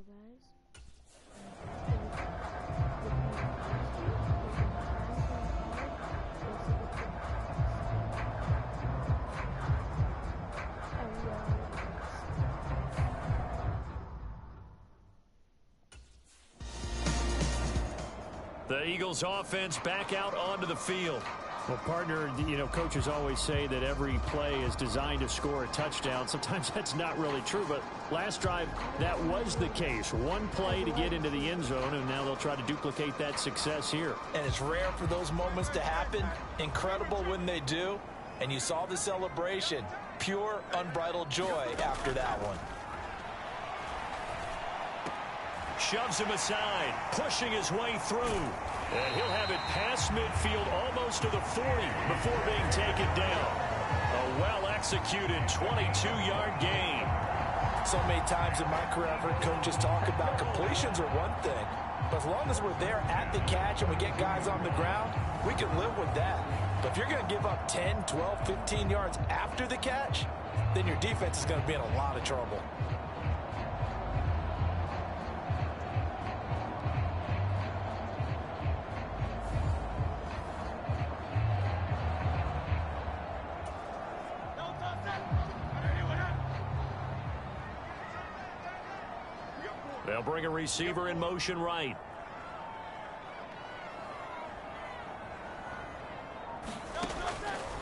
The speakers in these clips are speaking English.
The Eagles offense back out onto the field. Well, partner, coaches always say that every play is designed to score a touchdown. Sometimes that's not really true, but last drive, that was the case. One play to get into the end zone, and now they'll try to duplicate that success here. And it's rare for those moments to happen. Incredible when they do. And you saw the celebration. Pure, unbridled joy after that one. Shoves him aside, pushing his way through. And he'll have it past midfield almost to the 40 before being taken down. A well-executed 22-yard gain. So many times in my career, I've heard coaches talk about completions are one thing. But as long as we're there at the catch and we get guys on the ground, we can live with that. But if you're going to give up 10, 12, 15 yards after the catch, then your defense is going to be in a lot of trouble. They'll bring a receiver in motion right.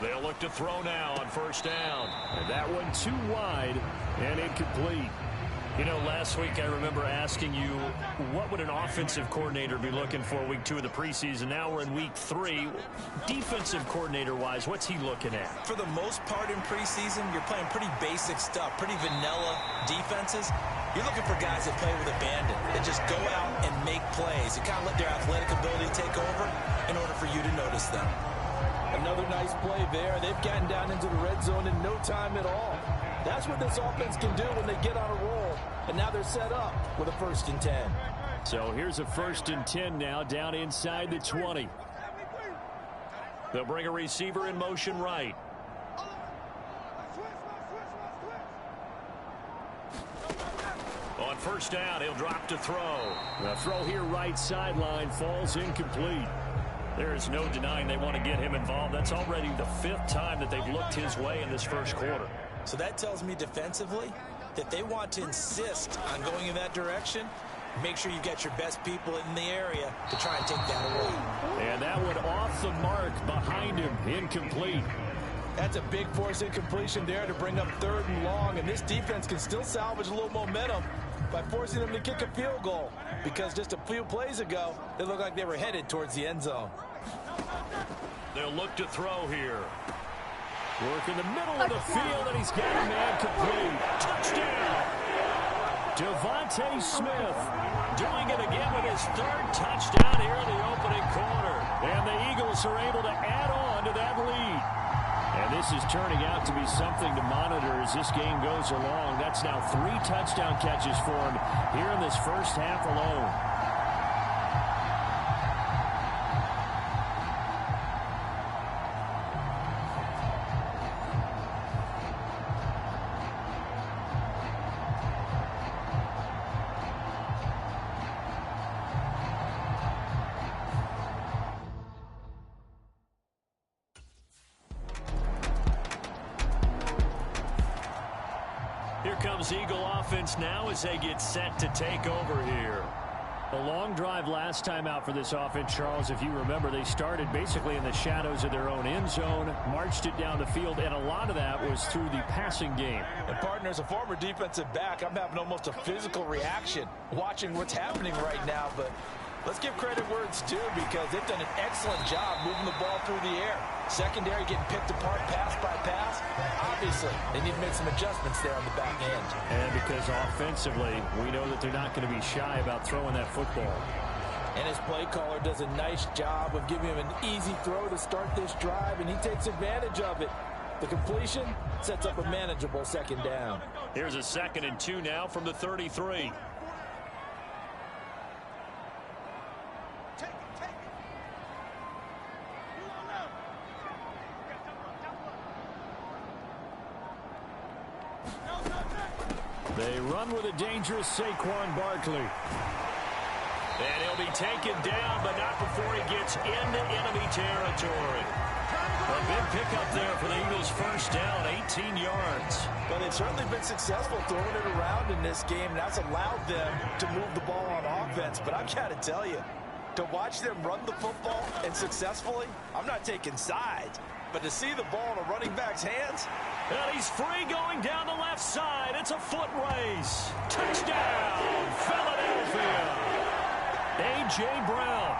They'll look to throw now on first down. And that one too wide and incomplete. Last week I remember asking you, what would an offensive coordinator be looking for week 2 of the preseason? Now we're in week 3. Defensive coordinator-wise, what's he looking at? For the most part in preseason, you're playing pretty basic stuff, pretty vanilla defenses. You're looking for guys that play with abandon, that just go out and make plays and kind of let their athletic ability take over in order for you to notice them. Another nice play there. They've gotten down into the red zone in no time at all. That's what this offense can do when they get on a roll. And now they're set up with a 1st and 10. So here's a 1st and 10 now down inside the 20. They'll bring a receiver in motion right. On first down, he'll drop to throw. The throw here right sideline falls incomplete. There is no denying they want to get him involved. That's already the 5th time that they've looked his way in this first quarter. So that tells me defensively that they want to insist on going in that direction. Make sure you get your best people in the area to try and take that away. And that one off the mark behind him, incomplete. That's a big force incompletion there to bring up 3rd and long, and this defense can still salvage a little momentum by forcing them to kick a field goal, because just a few plays ago, they looked like they were headed towards the end zone. They'll look to throw here. Work in the middle of the field, and he's got a man complete. Touchdown! Devontae Smith doing it again with his 3rd touchdown here in the opening quarter. And the Eagles are able to add on to that lead. And this is turning out to be something to monitor as this game goes along. That's now 3 touchdown catches for him here in this first half alone. Here comes Eagle offense now as they get set to take over here. A long drive last time out for this offense, Charles. If you remember, they started basically in the shadows of their own end zone, marched it down the field, and a lot of that was through the passing game. And partner, as a former defensive back, I'm having almost a physical reaction watching what's happening right now. But let's give credit where it's due, because they've done an excellent job moving the ball through the air. Secondary getting picked apart pass by pass. Obviously, they need to make some adjustments there on the back end. And because offensively, we know that they're not going to be shy about throwing that football. And his play caller does a nice job of giving him an easy throw to start this drive, and he takes advantage of it. The completion sets up a manageable 2nd down. Here's a 2nd and 2 now from the 33. They run with a dangerous Saquon Barkley. And he'll be taken down, but not before he gets into enemy territory. A big pickup there for the Eagles' first down, 18 yards. But they've certainly been successful throwing it around in this game. That's allowed them to move the ball on offense. But I've got to tell you, to watch them run the football and successfully, I'm not taking sides. But to see the ball in a running back's hands. And he's free going down the left side. It's a foot race. Touchdown, Philadelphia. A.J. Brown,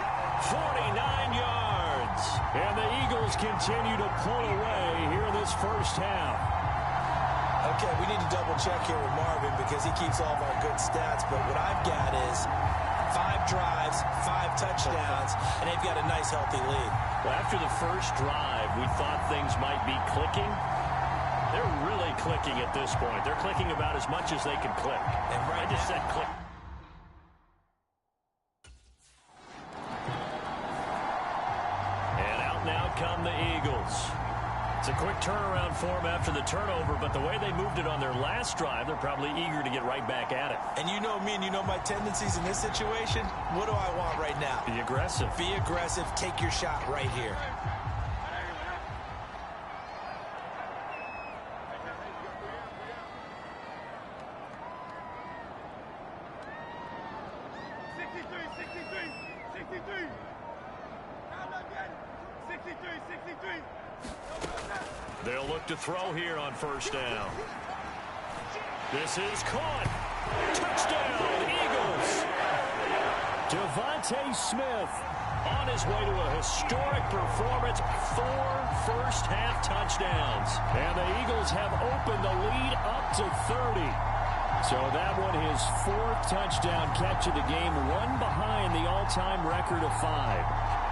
49 yards. And the Eagles continue to pull away here in this first half. Okay, we need to double check here with Marvin because he keeps all of our good stats. But what I've got is 5 drives, 5 touchdowns, and they've got a nice, healthy lead. Well, after the first drive, we thought things might be clicking. They're really clicking at this point. They're clicking about as much as they can click. And right I just said click. And out now come the Eagles. It's a quick turnaround for them after the turnover, but the way they moved it on their last drive, they're probably eager to get right back at it. And you know me and you know my tendencies in this situation. What do I want right now? Be aggressive. Be aggressive. Take your shot right here. They'll look to throw here on first down. This is caught. Touchdown, Eagles. Devontae Smith On his way to a historic performance, 4 first-half touchdowns. And the Eagles have opened the lead up to 30. So that one, his 4th touchdown catch of the game, one behind the all-time record of 5.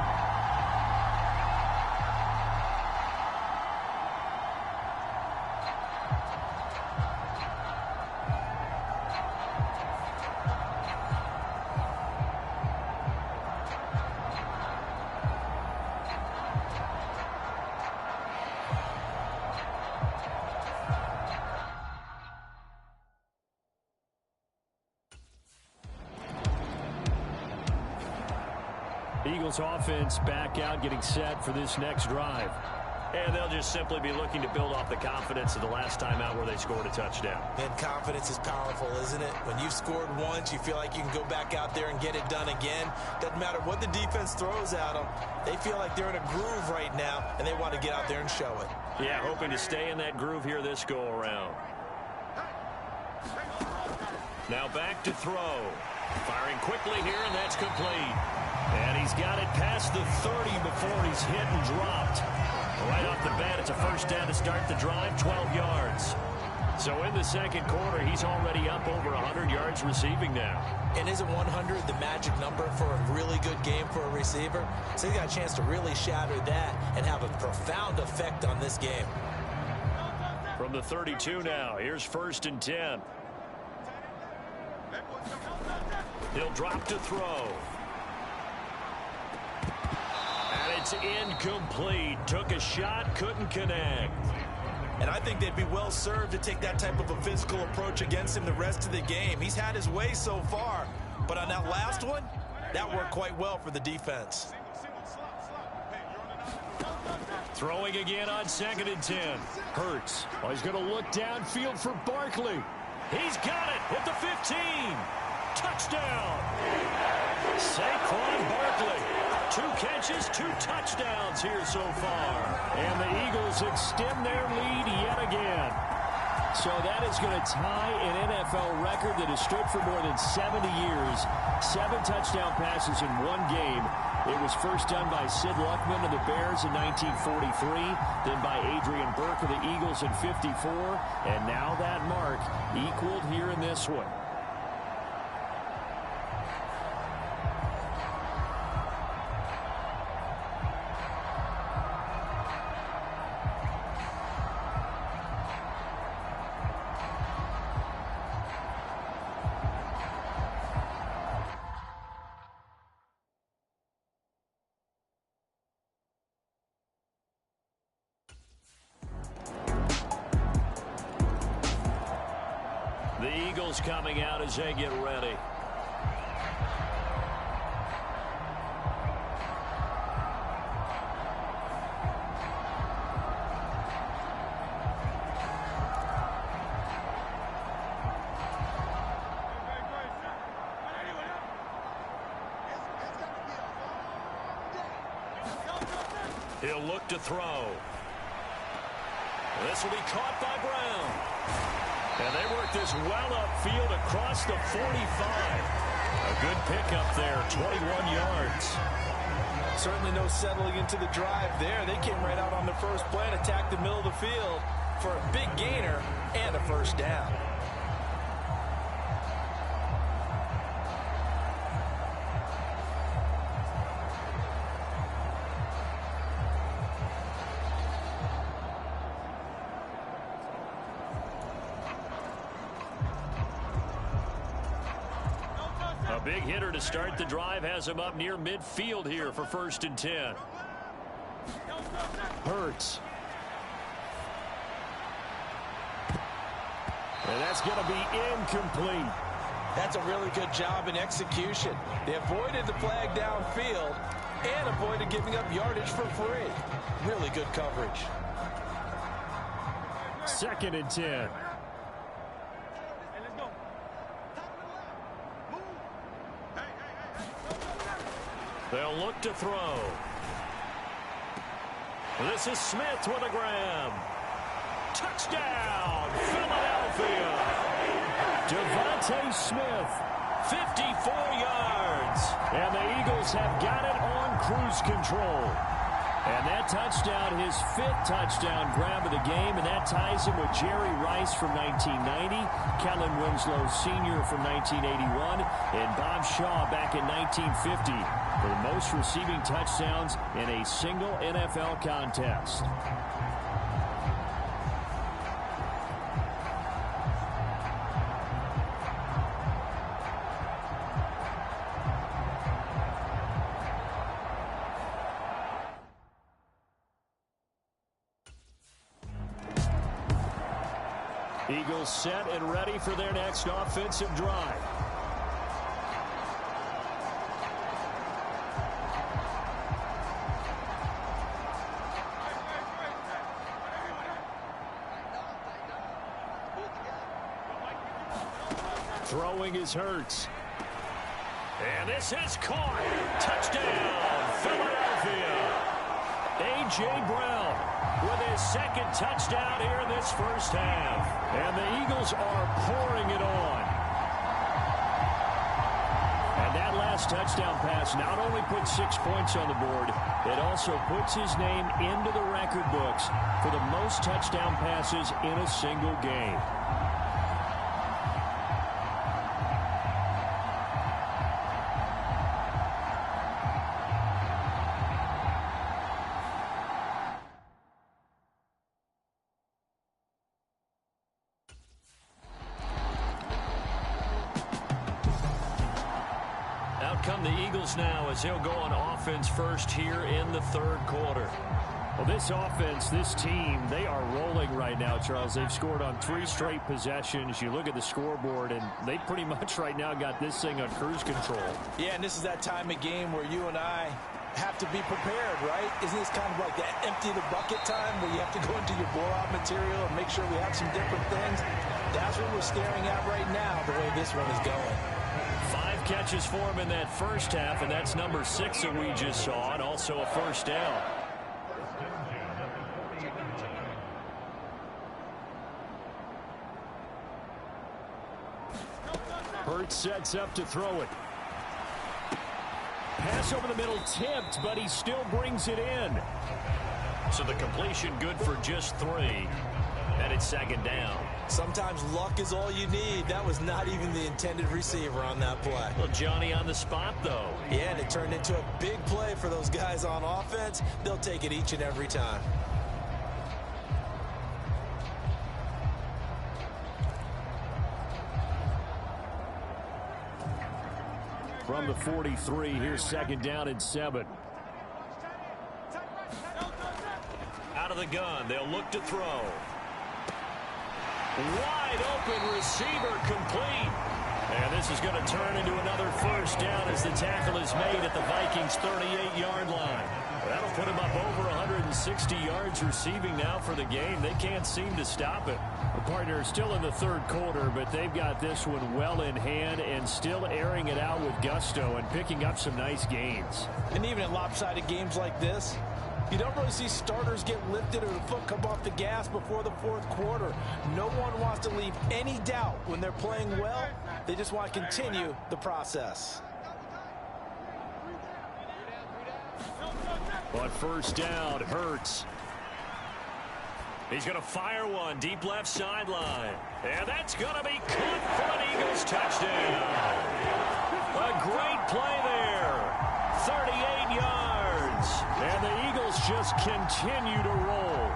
Eagles offense back out, getting set for this next drive. And they'll just simply be looking to build off the confidence of the last time out where they scored a touchdown. And confidence is powerful, isn't it? When you've scored once, you feel like you can go back out there and get it done again. Doesn't matter what the defense throws at them. They feel like they're in a groove right now, and they want to get out there and show it. Yeah, hoping to stay in that groove here this go-around. Now back to throw. Firing quickly here, and that's complete. And he's got it past the 30 before he's hit and dropped. Right off the bat, it's a first down to start the drive, 12 yards. So in the second quarter, he's already up over 100 yards receiving now. And isn't 100 the magic number for a really good game for a receiver? So he's got a chance to really shatter that and have a profound effect on this game. From the 32 now, here's 1st and 10. He'll drop to throw. And it's incomplete. Took a shot, couldn't connect. And I think they'd be well served to take that type of a physical approach against him the rest of the game. He's had his way so far. But on that last one, that worked quite well for the defense. Throwing again on 2nd and 10. Hurts. Oh, he's going to look downfield for Barkley. He's got it at the 15. Touchdown. Saquon Barkley. 2 catches, 2 touchdowns here so far. And the Eagles extend their lead yet again. So that is going to tie an NFL record that has stood for more than 70 years. 7 touchdown passes in one game. It was first done by Sid Luckman of the Bears in 1943, then by Adrian Burke of the Eagles in 54, and now that mark equaled here in this one. The The Eagles coming out as they get ready. He'll look to throw. This will be caught by Brown. And they work this well upfield across the 45. A good pickup there, 21 yards. Certainly no settling into the drive there. They came right out on the first play and attacked the middle of the field for a big gainer and a first down. A big hitter to start the drive has him up near midfield here for 1st and 10. Hurts. And that's going to be incomplete. That's a really good job in execution. They avoided the flag downfield and avoided giving up yardage for free. Really good coverage. 2nd and 10. They'll look to throw. This is Smith with a grab. Touchdown, Philadelphia. Devontae Smith, 54 yards. and the Eagles have got it on cruise control. And that touchdown, his 5th touchdown grab of the game, and that ties him with Jerry Rice from 1990, Kellen Winslow Sr. from 1981, and Bob Shaw back in 1950 for the most receiving touchdowns in a single NFL contest. Eagles set and ready for their next offensive drive. Throwing is Hurts. And this is caught. Touchdown, Philadelphia. A.J. Brown with his 2nd touchdown here in this first half. And the Eagles are pouring it on. And that last touchdown pass not only puts 6 points on the board, it also puts his name into the record books for the most touchdown passes in a single game. Come the Eagles now as he'll go on offense first here in the 3rd quarter. Well, this offense, this team, they are rolling right now, Charles. They've scored on 3 straight possessions. You look at the scoreboard, and they pretty much right now got this thing on cruise control. Yeah, and this is that time of game where you and I have to be prepared, right? Isn't this kind of like that empty the bucket time where you have to go into your blowout material and make sure we have some different things? That's what we're staring at right now, the way this one is going. 5 catches for him in that first half, and that's number 6 that we just saw, and also a first down. Hurts sets up to throw it. Pass over the middle tipped, but he still brings it in. So the completion good for just 3. And it's 2nd down. Sometimes luck is all you need. That was not even the intended receiver on that play. Well, Johnny on the spot, though. Yeah, and it turned into a big play for those guys on offense. They'll take it each and every time. From the 43, here's 2nd down and 7. Out of the gun, they'll look to throw. Wide open receiver complete. And this is going to turn into another first down as the tackle is made at the Vikings' 38-yard line. That'll put him up over 160 yards receiving now for the game. They can't seem to stop it. The partner is still in the third quarter, but they've got this one well in hand and still airing it out with gusto and picking up some nice gains. And even in lopsided games like this, you don't really see starters get lifted or the foot come off the gas before the fourth quarter. No one wants to leave any doubt when they're playing well. They just want to continue the process. On first down, Hurts. He's going to fire one deep left sideline. And that's going to be caught for an Eagles touchdown. A great play there. 38 yards. And the Eagles just continue to roll.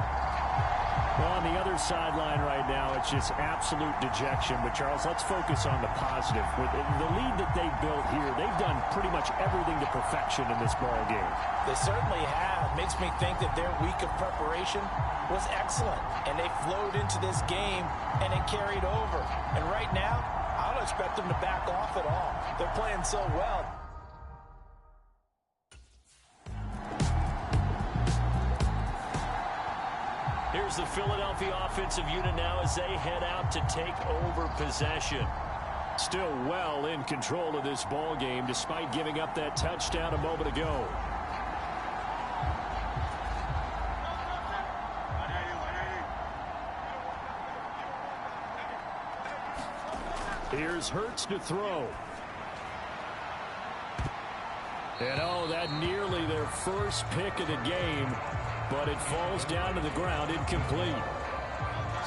Well, on the other sideline right now, it's just absolute dejection. But, Charles, let's focus on the positive. With the lead that they built here, they've done pretty much everything to perfection in this ball game. They certainly have. Makes me think that their week of preparation was excellent. And they flowed into this game, and it carried over. And right now, I don't expect them to back off at all. They're playing so well. Here's the Philadelphia offensive unit now as they head out to take over possession. Still well in control of this ball game despite giving up that touchdown a moment ago. Here's Hurts to throw. And oh, that nearly their first pick of the game, but it falls down to the ground incomplete.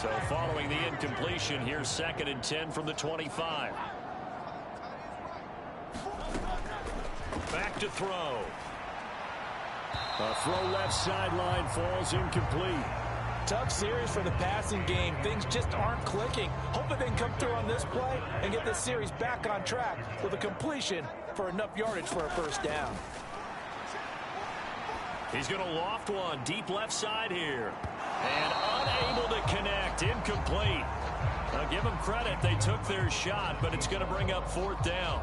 So following the incompletion, here's 2nd and 10 from the 25. Back to throw. A throw left sideline falls incomplete. Tough series for the passing game. Things just aren't clicking. Hoping they can come through on this play and get this series back on track with a completion for enough yardage for a first down. He's going to loft one deep left side here. And unable to connect. Incomplete. Now give them credit. They took their shot, but it's going to bring up 4th down.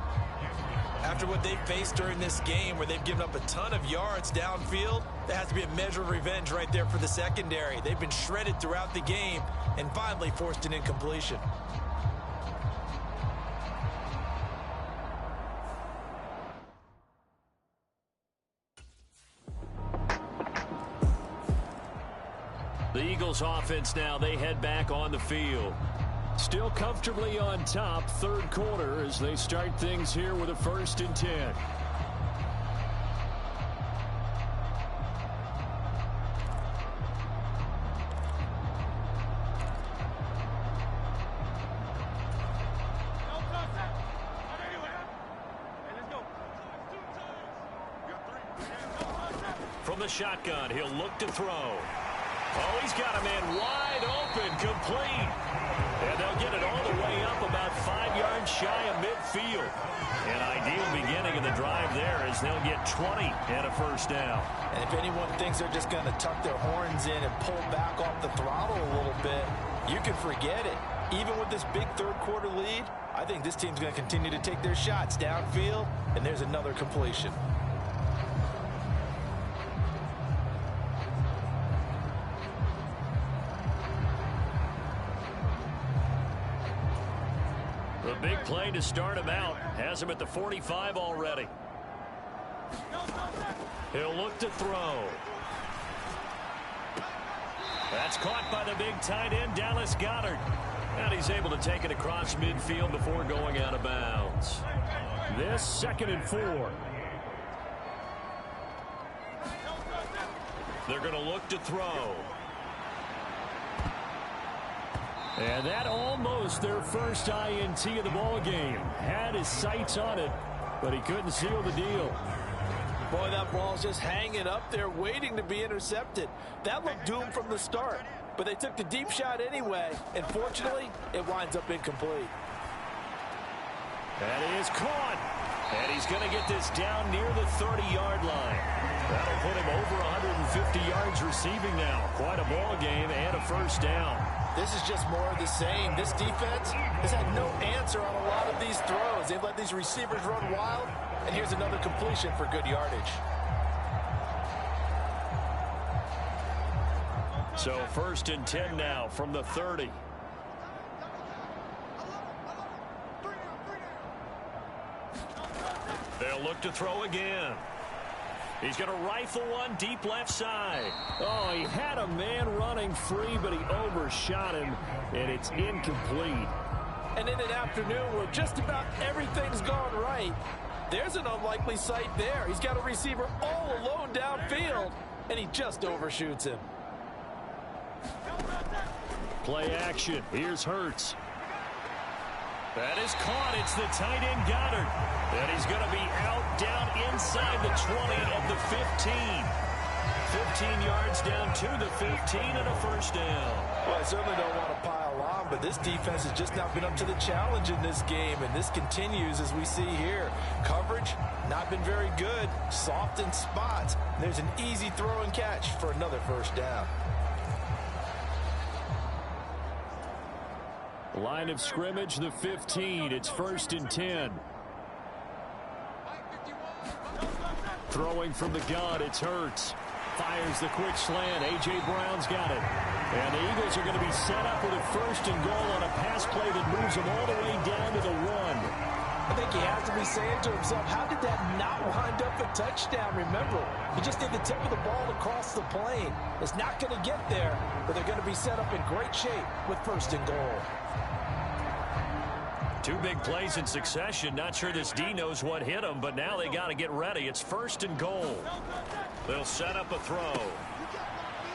After what they faced during this game where they've given up a ton of yards downfield, there has to be a measure of revenge right there for the secondary. They've been shredded throughout the game and finally forced an incompletion. The Eagles offense now, they head back on the field. Still comfortably on top, third quarter as they start things here with a 1st and 10. From the shotgun, he'll look to throw. Oh, he's got a man wide open, complete. And they'll get it all the way up about 5 yards shy of midfield. An ideal beginning of the drive there as they'll get 20 and a first down. And if anyone thinks they're just going to tuck their horns in and pull back off the throttle a little bit, you can forget it. Even with this big third quarter lead, I think this team's going to continue to take their shots downfield, and there's another completion. The big play to start him out has him at the 45 already. He'll look to throw. That's caught by the big tight end, Dallas Goedert. And he's able to take it across midfield before going out of bounds. This 2nd and 4. They're going to look to throw. And that almost their first INT of the ball game. Had his sights on it, but he couldn't seal the deal. Boy, that ball's just hanging up there waiting to be intercepted. That looked doomed from the start, but they took the deep shot anyway, and fortunately, it winds up incomplete. That is caught. And he's going to get this down near the 30-yard line. That'll put him over 150 yards receiving now. Quite a ball game and a first down. This is just more of the same. This defense has had no answer on a lot of these throws. They've let these receivers run wild, and here's another completion for good yardage. So 1st and 10 now from the 30. They'll look to throw again. He's going to rifle one deep left side. Oh, he had a man running free, but he overshot him, and it's incomplete. And in an afternoon where just about everything's gone right, there's an unlikely sight there. He's got a receiver all alone downfield, and he just overshoots him. Play action. Here's Hurts. That is caught. It's the tight end Goddard. And he's going to be out down inside the 20 of the 15. 15 yards down to the 15 and a first down. Well, I certainly don't want to pile on, but this defense has just not been up to the challenge in this game, and this continues as we see here. Coverage, not been very good. Soft in spots. There's an easy throw and catch for another first down. Line of scrimmage, the 15. It's 1st and 10. Throwing from the gun, it's Hurts. Fires the quick slant. A.J. Brown's got it. And the Eagles are going to be set up with a 1st and goal on a pass play that moves them all the way down to the 1. I think he has to be saying to himself, how did that not wind up a touchdown? Remember, he just did the tip of the ball across the plane. It's not going to get there, but they're going to be set up in great shape with 1st and goal. 2 big plays in succession. Not sure this D knows what hit him, but now they got to get ready. It's 1st and goal. They'll set up a throw.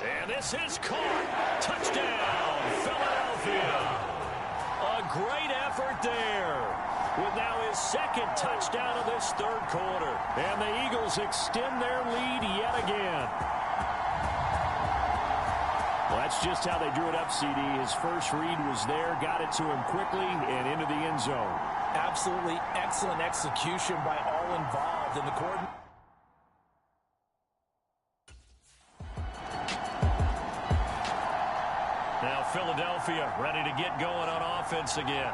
And this is caught. Touchdown, Philadelphia. A great effort there. With now his 2nd touchdown of this 3rd quarter. And the Eagles extend their lead yet again. Well, that's just how they drew it up, CD. His first read was there, got it to him quickly, and into the end zone. Absolutely excellent execution by all involved in the coordinator. Now Philadelphia ready to get going on offense again.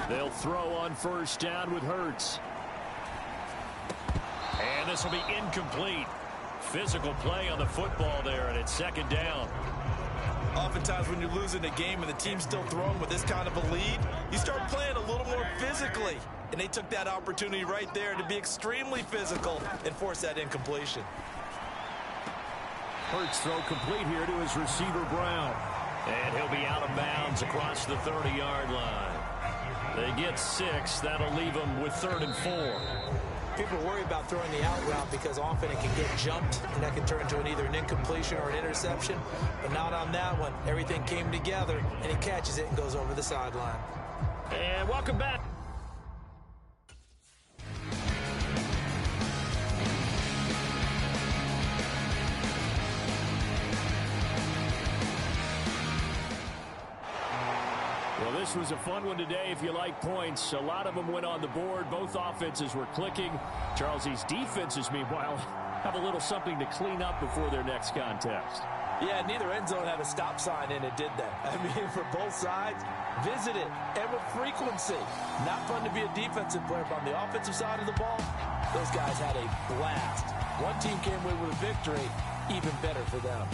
They'll throw on 1st down with Hurts. And this will be incomplete. Physical play on the football there, and it's 2nd down. Oftentimes when you're losing a game and the team's still throwing with this kind of a lead, you start playing a little more physically. And they took that opportunity right there to be extremely physical and force that incompletion. Hurts throw complete here to his receiver Brown. And he'll be out of bounds across the 30-yard line. They get 6. That'll leave them with 3rd and 4. People worry about throwing the out route because often it can get jumped, and that can turn into either an incompletion or an interception. But not on that one. Everything came together, and he catches it and goes over the sideline. And welcome back. This was a fun one today if you like points. A lot of them went on the board. Both offenses were clicking. Charles's defenses, meanwhile, have a little something to clean up before their next contest. Yeah, neither end zone had a stop sign in it, did they? I mean, for both sides, visit it, and with frequency. Not fun to be a defensive player, but on the offensive side of the ball, those guys had a blast. One team came away with a victory, even better for them.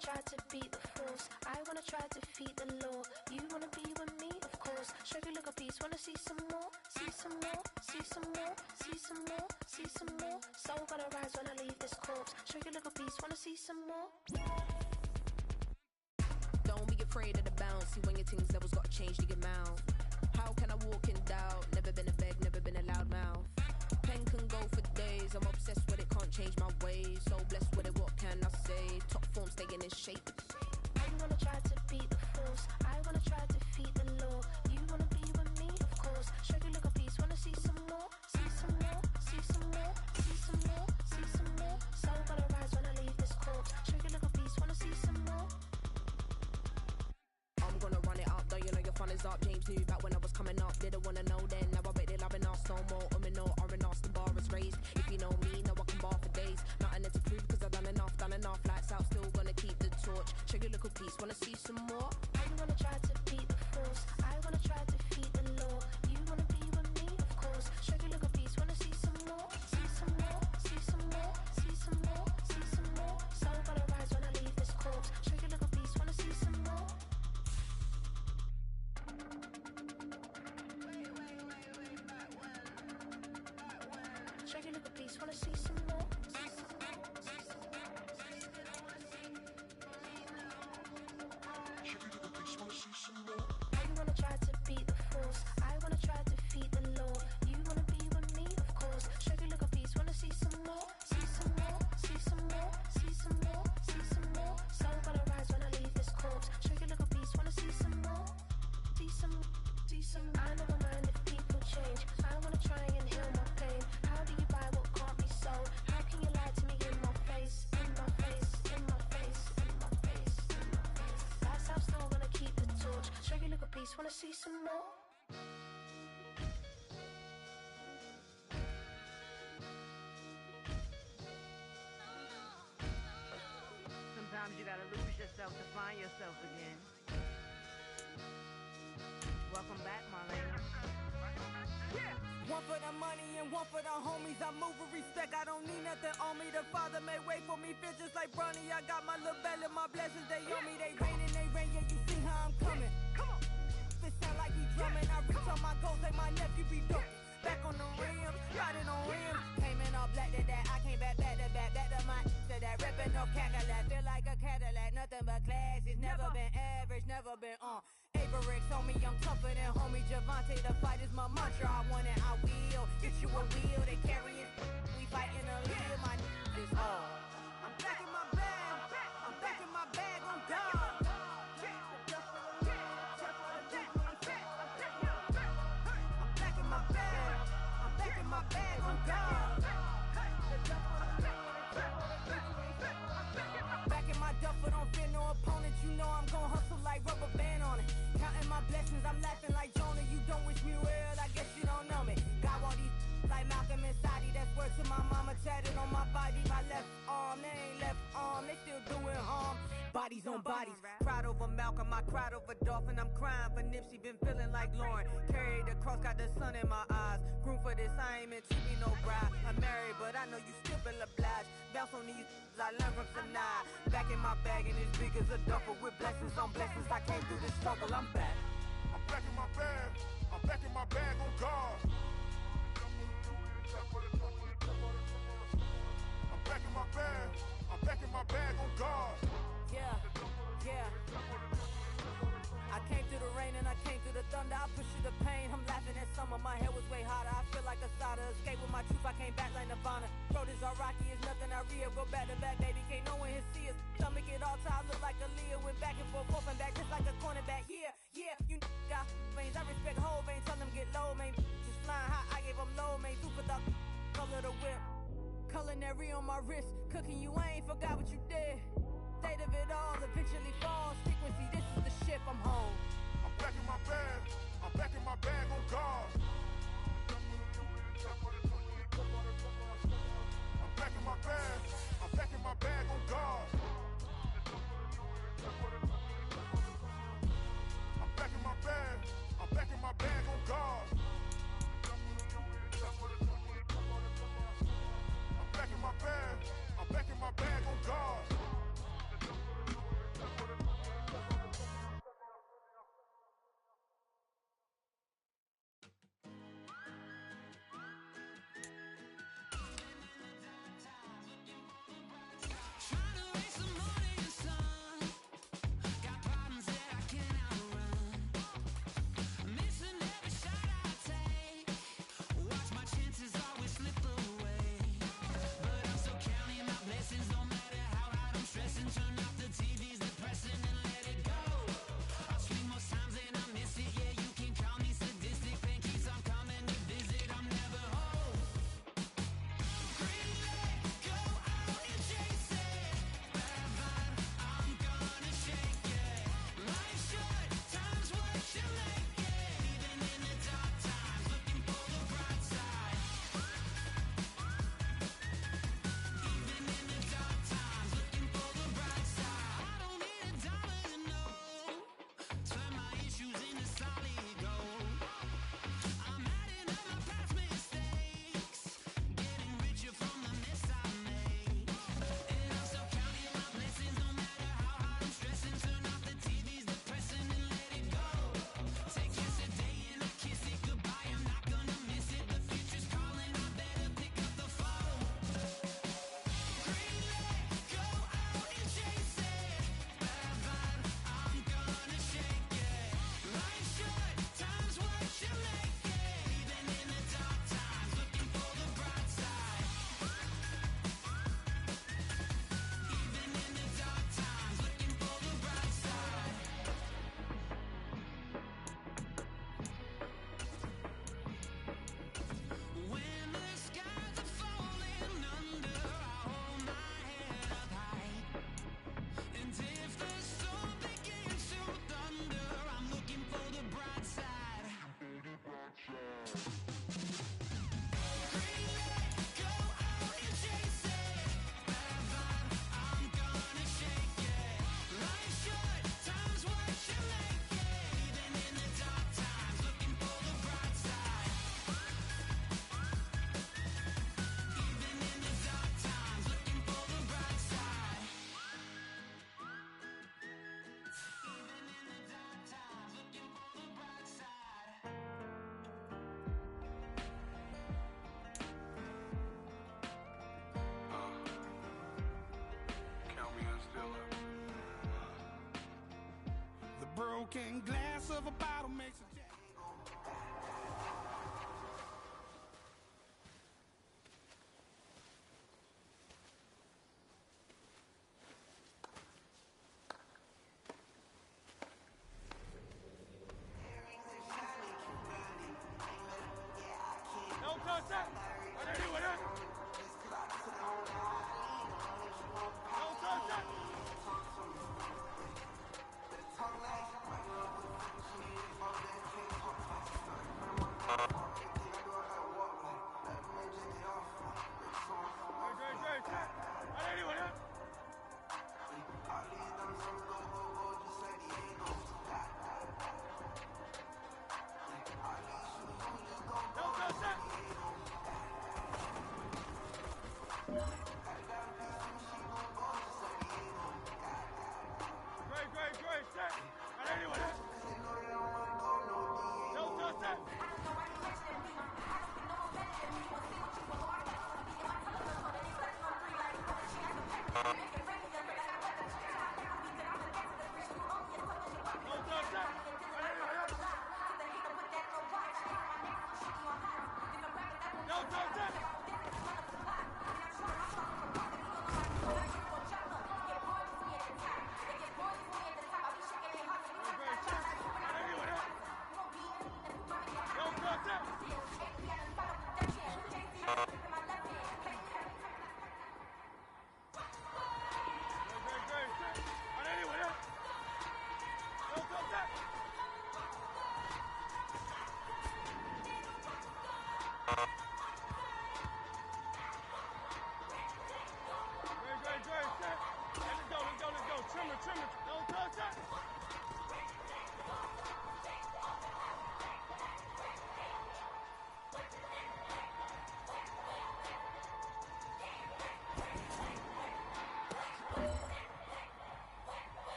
Try to beat the force. I wanna try to defeat the law. You wanna be with me, of course. Show you look a piece. Wanna see some more? See some more? See some more? See some more? See some more? Soul gonna rise when I leave this corpse. Show you look a piece. Wanna see some more? Don't be afraid of the bounce. See when your things levels got changed, you get mount. How can I walk in doubt? Never been a in shape. I wanna try to beat the force. I wanna try to defeat the law. You wanna be with me, of course. Show you look a piece, wanna see some more, see some more, see some more, see some more, see some more. So gonna rise when I leave this corpse. Show you look a piece, wanna see some more. I'm gonna run it up, though you know your fun is up. James knew back when I was coming up, didn't wanna know then. Now I bet they're loving us no more. No R&R's, the bar is raised. If you know me, now I can bar for days. Nothing there to prove, cause I've done enough. Lights out, still gonna keep the torch. Show you little piece, wanna see some more? I wanna try to beat the force. I wanna try to defeat the law. You wanna be with me, of course. Show you little piece, wanna see some more? See some more, see some more, see some more, see some more. So gonna rise when I leave this corpse. Show you little piece, wanna see some more? Show you little piece, wanna see some more? I wanna try to beat the force. I wanna try to defeat the law. You wanna be with me, of course. Show you look a piece, wanna see some more, see some more, see some more, see some more, see some more. So gonna rise when I leave this corpse. Show you look a piece, wanna see some more, see some, see some. I never mind if people change. I wanna try and heal my pain. How do you buy what can't be sold? How can you lie to me in my face, in my face, in my face, in my face, in my face? That's how I'm still gonna keep the torch. Show you look a piece, wanna see some more? Sometimes you gotta lose yourself to find yourself again. Welcome back, Marlena. Yeah. One for the money and one for the homies. I move with respect, I don't need nothing on me. The Father may wait for me, fit just like Bronny. I got my little belly, my blessings, they on me. They rain and they rain, yeah, you see how I'm coming. Come on. It sound like he drumming. I reach on my goals like my nephew be dope. Back on the rims, riding on rims. Came in all black to that, I came back to my to that ripping no Cadillac. Feel like a Cadillac, nothing but class. It's never been average, never been on. Averix, homie, I'm tougher than homie Javante. The fight is my mantra, I want it, I will. Get you a wheel, they carry it. We fighting a lead, my is all. I'm back in my bag, I'm back in my bag on God. My bag on God. Back in my duffel, don't fear no opponent. You know I'm gon' hustle like rubber band on it. Counting my blessings, I'm laughing like Jonah. You don't wish me well, I guess you don't know me. Got all these like Malcolm and Sadie. That's word to my mama, tatted on my body. My left arm, they ain't left arm, they still doing harm. Bodies on bodies, cried over Malcolm, I cried over Dolphin. I'm crying for Nipsey, been feeling like Lauren. Carried the cross, got the sun in my eyes. Groom for this, I ain't meant to be no bride. I'm married, but I know you still feel obliged. Bounce on these, I learned from Sanaa. Back in my bag and as big as a duffel. With blessings on blessings, I came through this struggle, I'm back. I'm back in my bag, I'm back in my bag on God. I'm back in my bag, I'm back in my bag on God. Yeah, yeah. I came through the rain and I came through the thunder. I pushed through the pain, I'm laughing at summer. My head was way hotter, I feel like a solder. Escape with my truth, I came back like Nirvana. Throat is all rocky, it's nothing I real. Go back to back, baby, can't no one here see us. Stomach it all tied, look like a Leah. Went back and forth and back just like a cornerback. Yeah, yeah, you got veins, I respect whole veins. Tell them get low, man. Just flying high, I gave them low, man. Super the color the whip. Culinary on my wrist, cooking you, I ain't forgot what you did. State of it all, eventually falls. Frequency, this is the ship, I'm home. I'm back in my bag, I'm back in my bag on God. I'm back in my bag, I'm back in my bag on God. I'm back in my bag, I'm back in my bag on God. I'm back in my bag, I'm back in my bag on God. Broken glass of a bottle makes a jack. Don't touch that. What are you doing?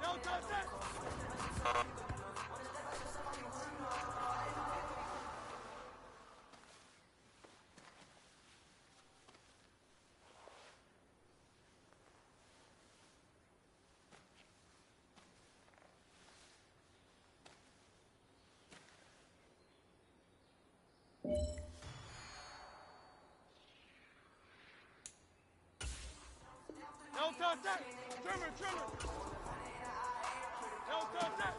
Don't touch that. Don't touch that! Trimmer! Don't touch that!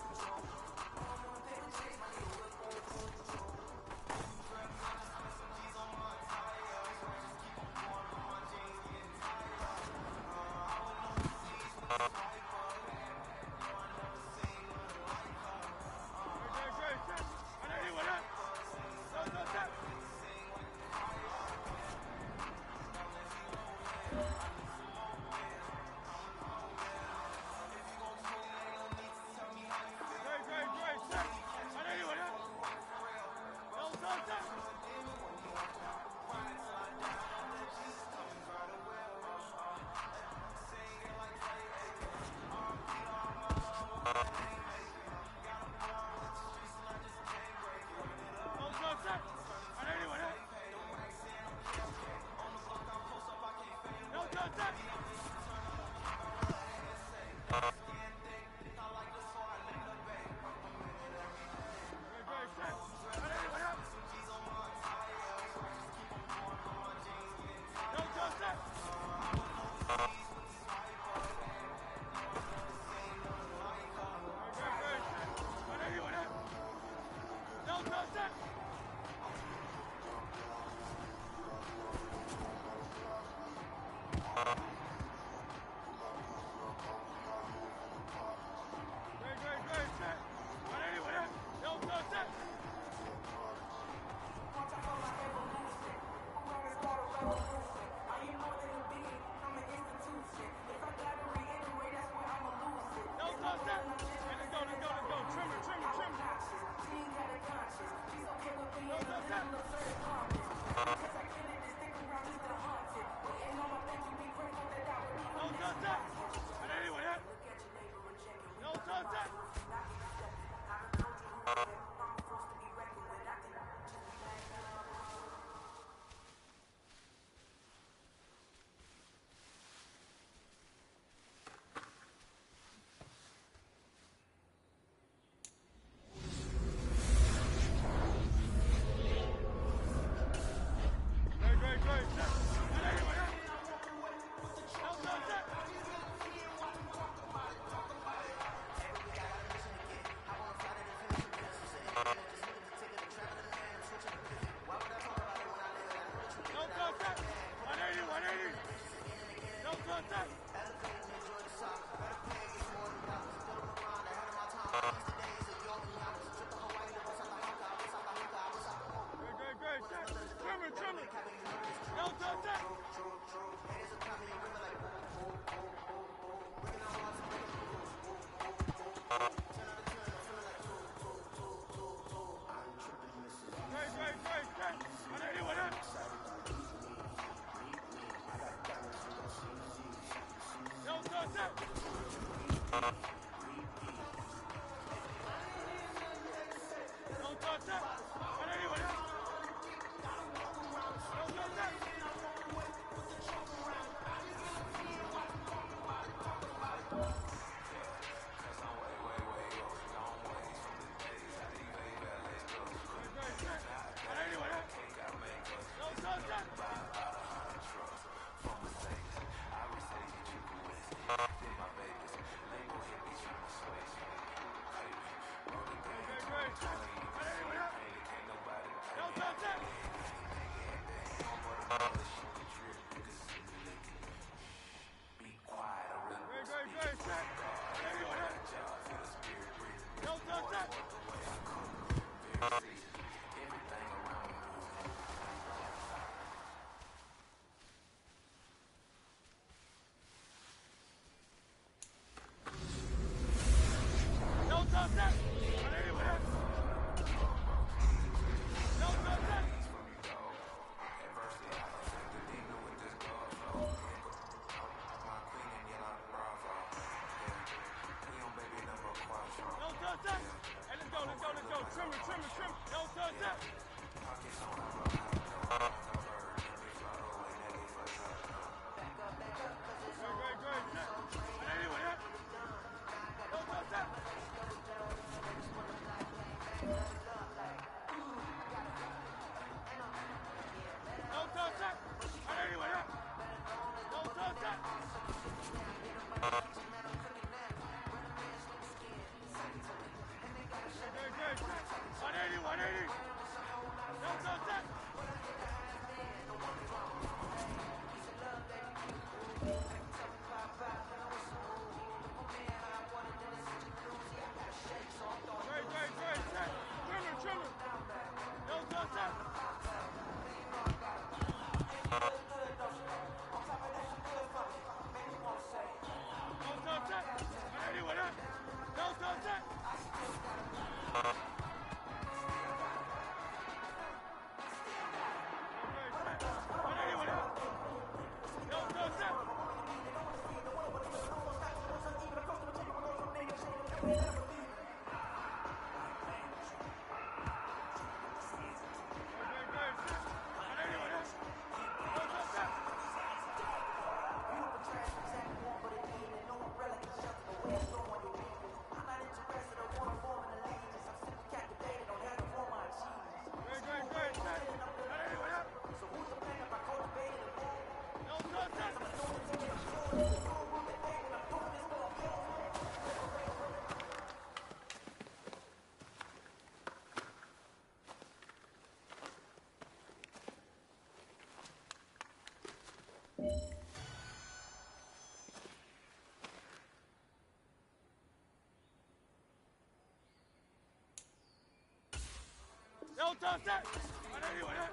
touch that. I know you with it.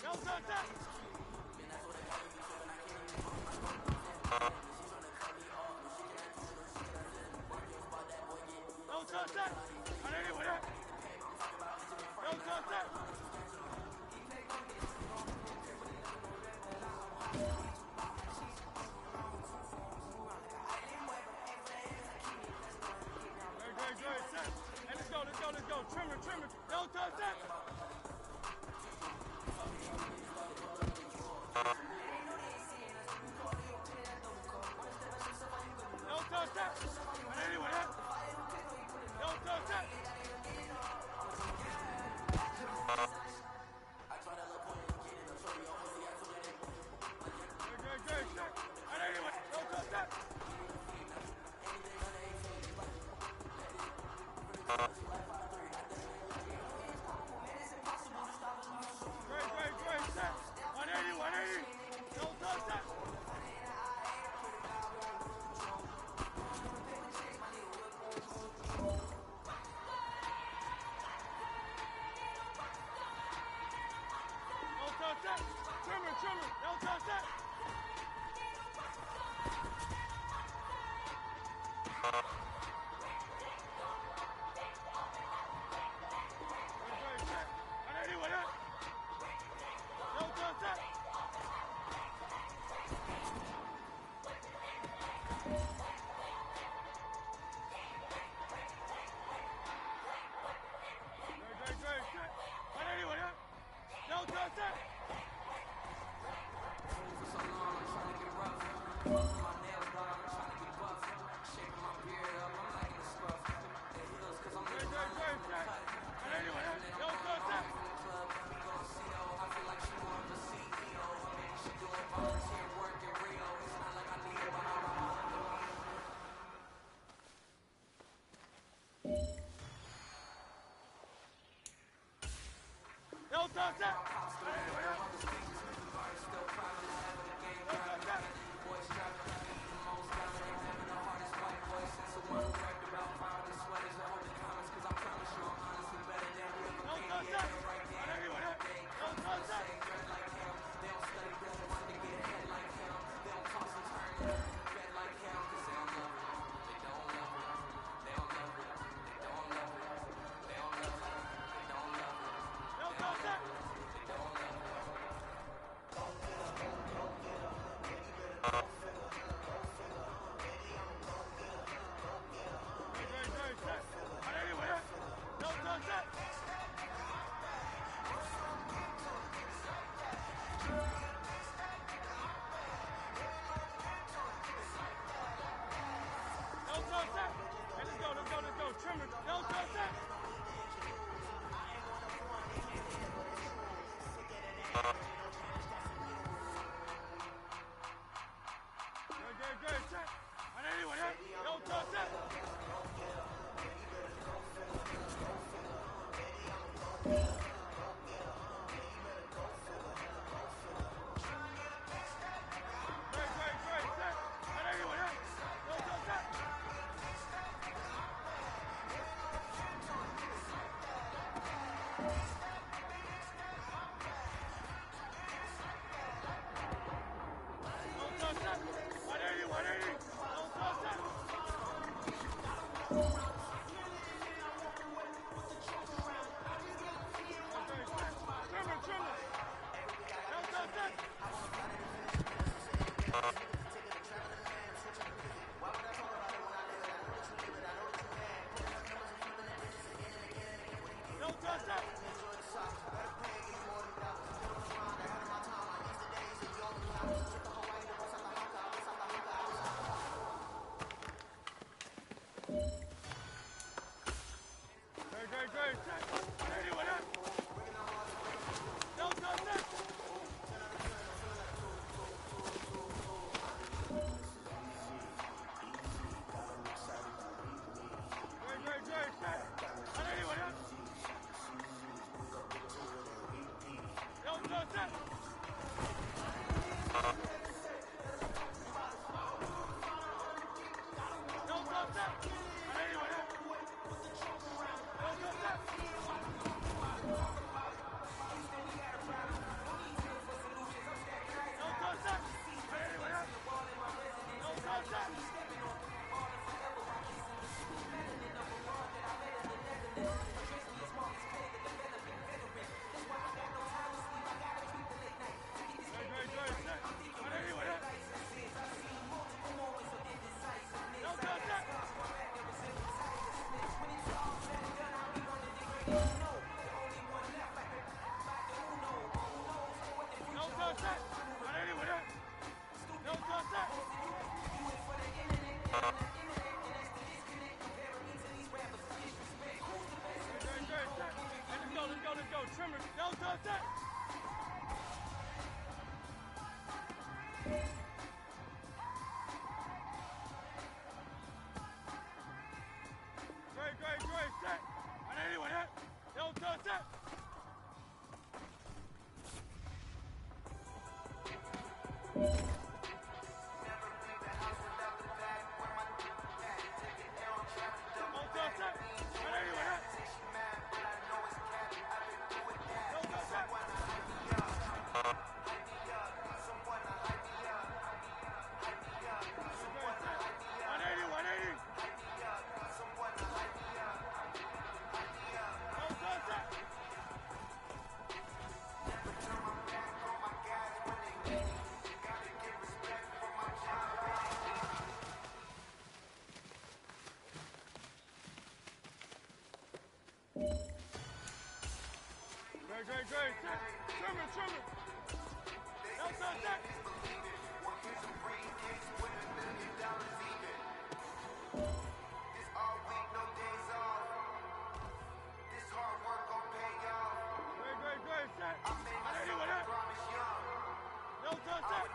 Don't touch that. Don't touch that. I know you with it. Don't touch that. Great, set. Hey, let's go. Trim it. Don't touch that. Don't touch that. I know you with it. Don't touch that. Great, set. I know you with it. Don't touch that. Great, set. 180. Don't touch that. Don't touch that. Trim it. Don't touch that. Great, set. 180 with it. Don't touch that. Great, set. 180 with it. Don't touch that. Great, set. 180 with it. Don't touch that. Don't touch that. 180 with it. Don't touch that. Don't touch that. 180 with it. Don't touch that. Don't touch that. Great, set. 180 with it. Don't touch that. great, set. Trimmer. No touch that. Great, set. I know you with it. No touch that.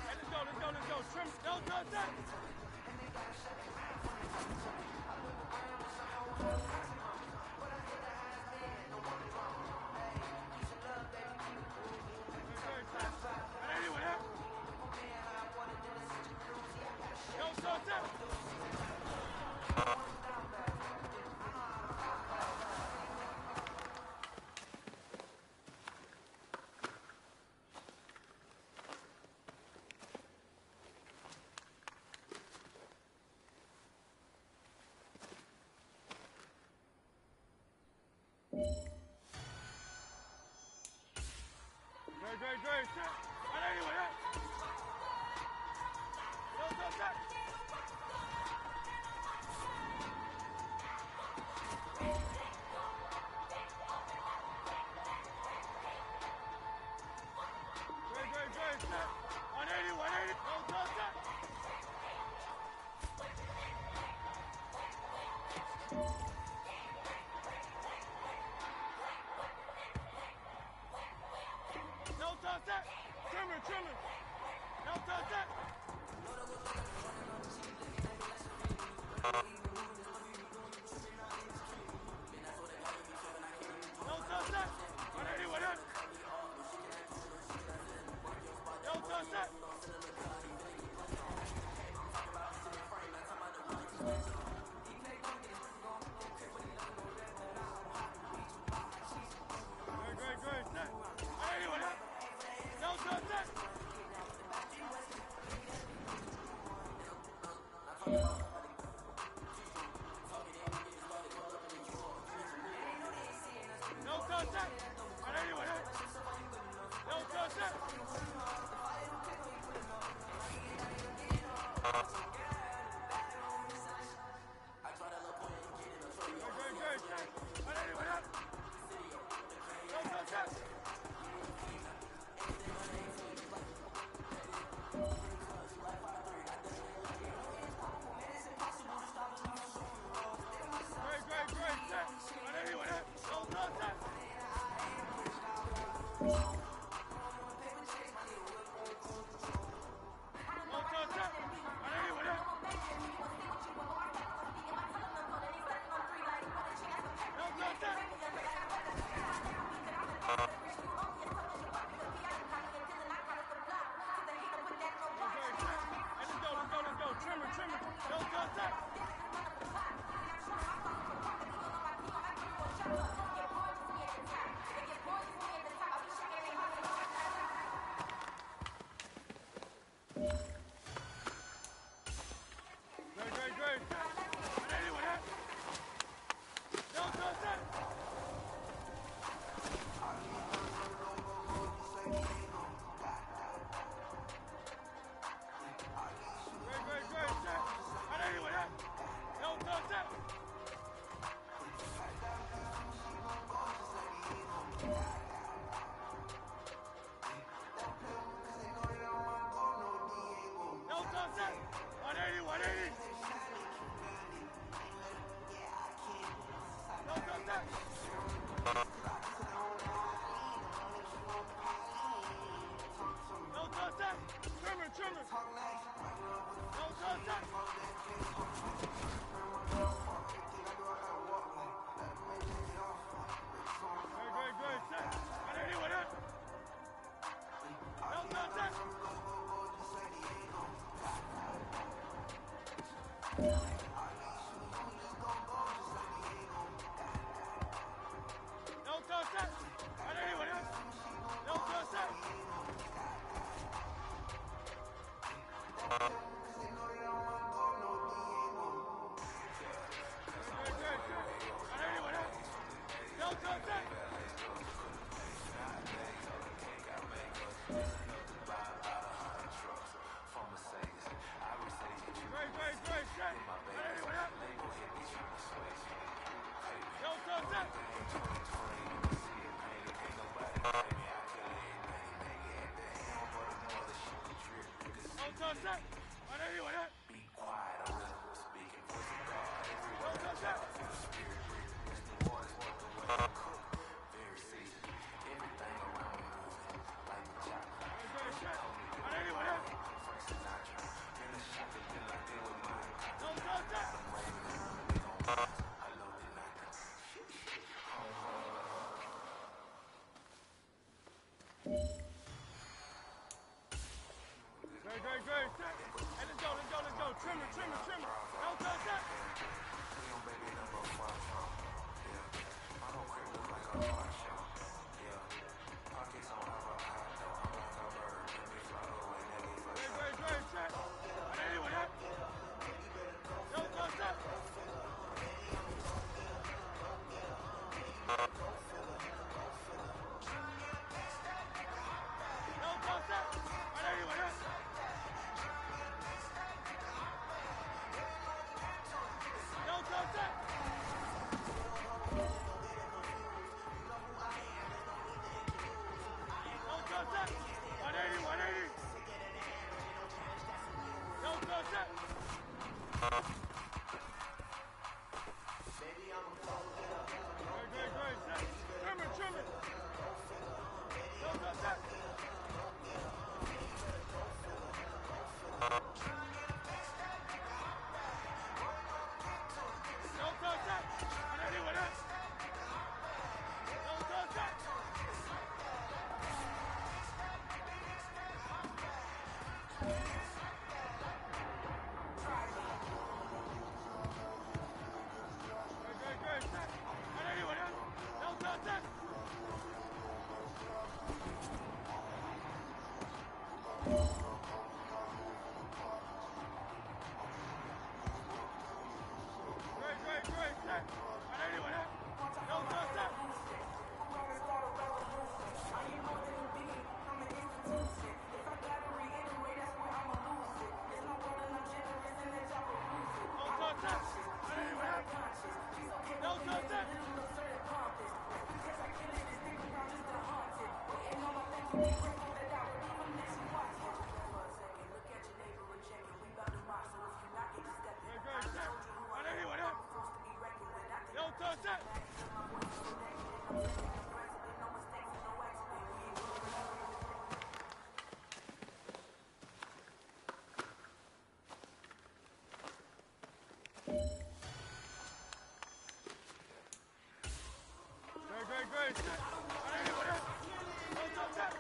Let's go. Trim. Don't touch that. Don't touch that. Great. Sit. I know you with it. Don't touch that. Great. Sit. 180. Don't touch that. Don't touch that. Trimmer. Don't touch that. Don't touch that. 180 with it. Don't touch that. Great. Sit. 180 with it. Don't touch that. Don't touch that. I know you with it. Don't touch that. Don't touch that. Right anyway, don't touch that. Don't touch that. Great, shit. Right anyway, don't touch that. Don't touch that. Right anyway, be quiet. I'm speaking voice of God. Don't touch that. Very seasoned. Everything around me moving like the chocolate. Great shit. Right anyway, Frank Sinatra. In the shop, it feel like they were mine. Don't touch that. Great. Hey, let's go. Trim it. Don't touch that. Great, shit. Right anyway, don't touch that. Don't touch that. Right anyway, don't touch that. Don't touch that. 180. Don't touch that. Great. Trim it. Don't touch that. Don't touch that. Anyway, don't touch that. Great. Anyway, don't touch that. Great. Anyway, don't touch that. Don't touch that. Don't touch that. Great. Don't touch that.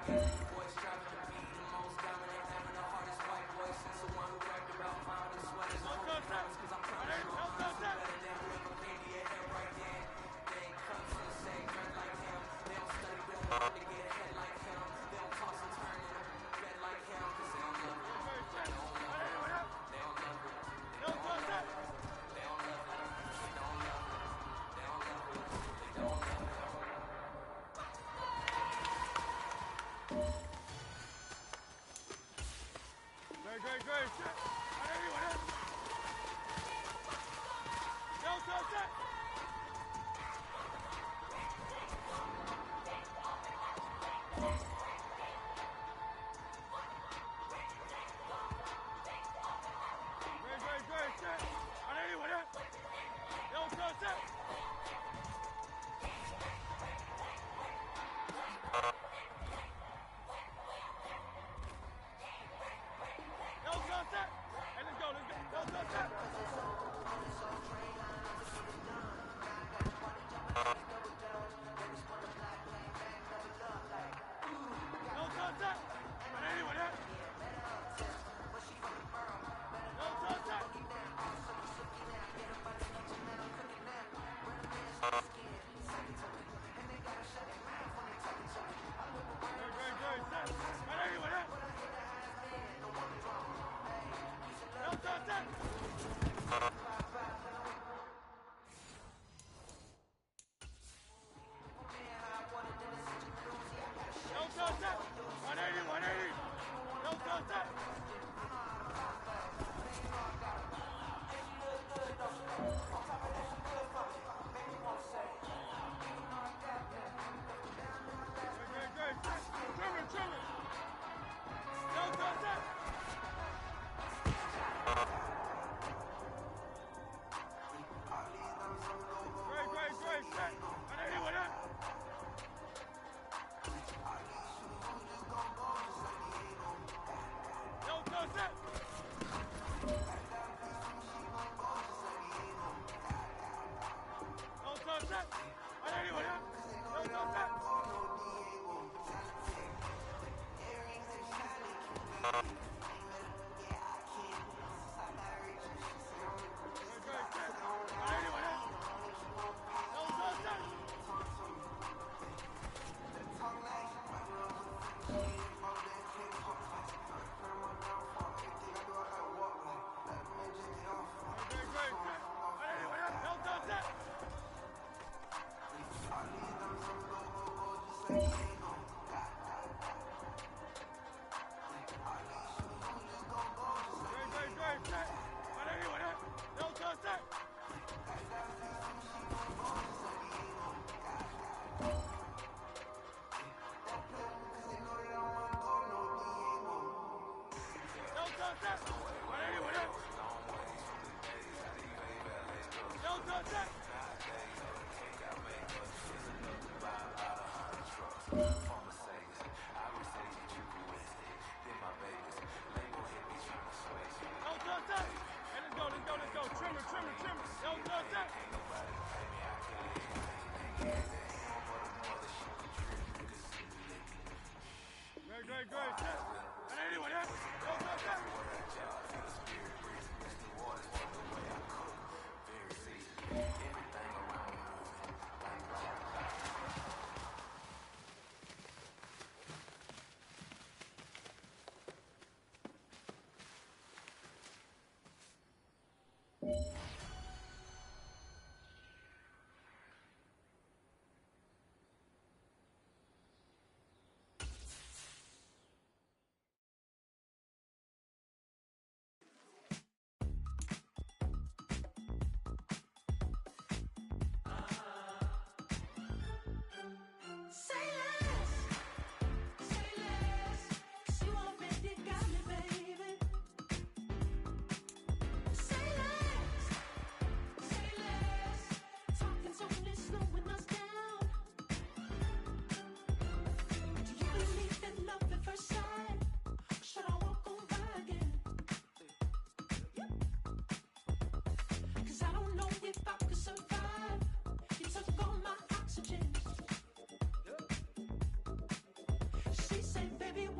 Boys striving to be the most dominant, having the hardest white boy since the one who rapped about pounding sweaters. Cause I promise you I'm better than Wikipedia and right then. They ain't come to the same dress like him. They don't study but want to get ahead like him. They don't toss and turn in a bed like him. Cause they don't love it. They don't love it. They don't love it. They don't love it. They don't love it. They don't love it. They don't love it. They don't love it. Great. Shit. Anyway, go, set. Great. Shit. Anyway, go, set.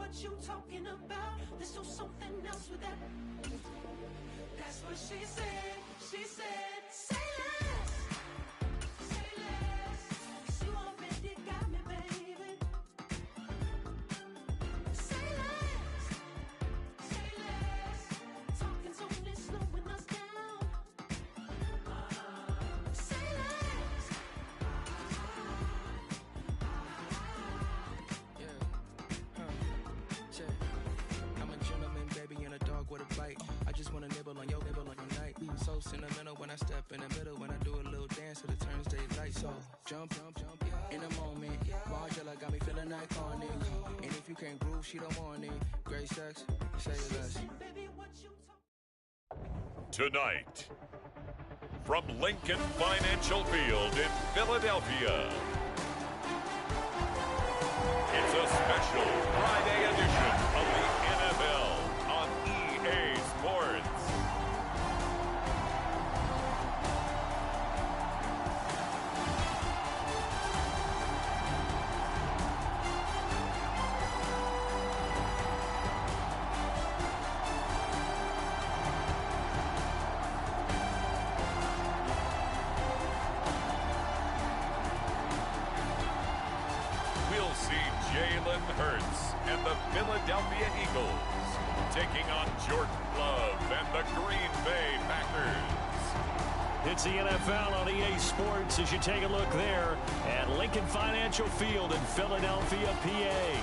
what you talking about. Let's do something else with that. That's what she said. She said, say less. Say less. 'Cause you already got me, baby. Say less. Say less. Talking's only slowing us down. Say less. I'm a gentleman, baby, and a dog with a bite. I just wanna nibble on your night. So sentimental when I step in the middle. When I do a little dance, till it turns daylight. So jump, in a moment. Margella got me feeling iconic. And if you can't groove, she don't want it. Great sex, say less. Tonight, from Lincoln Financial Field in Philadelphia, it's a special Friday edition of the NFL on EA Sports. We'll see Jalen Hurts and the Philadelphia Eagles taking on Jordan Love and the Green Bay Packers. It's the NFL on EA Sports as you take a look there at Lincoln Financial Field in Philadelphia, PA.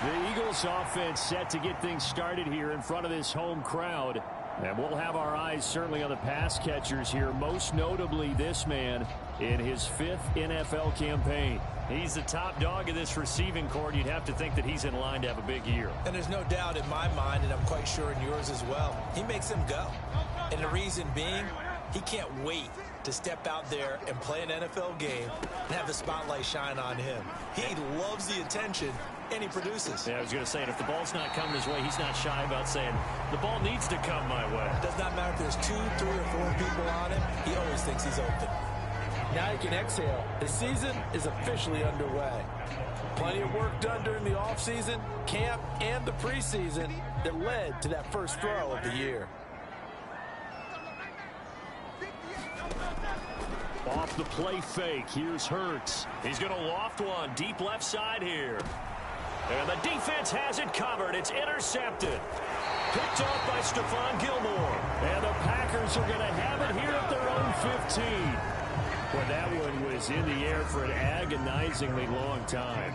The Eagles offense set to get things started here in front of this home crowd. And we'll have our eyes certainly on the pass catchers here, most notably this man in his 5th NFL campaign. He's the top dog of this receiving corps. You'd have to think that he's in line to have a big year. And there's no doubt in my mind, and I'm quite sure in yours as well, he makes them go. And the reason being, he can't wait to step out there and play an NFL game and have the spotlight shine on him. He loves the attention, and he produces. Yeah, I was going to say, and if the ball's not coming his way, he's not shy about saying, the ball needs to come my way. It does not matter if there's 2, 3, or 4 people on him. He always thinks he's open. Now you can exhale. The season is officially underway. Plenty of work done during the offseason, camp, and the preseason that led to that first throw of the year. Off the play fake, here's Hurts. He's going to loft one deep left side here. And the defense has it covered. It's intercepted. Picked off by Stephon Gilmore. And the Packers are going to have it here at their own 15. Well, that one was in the air for an agonizingly long time.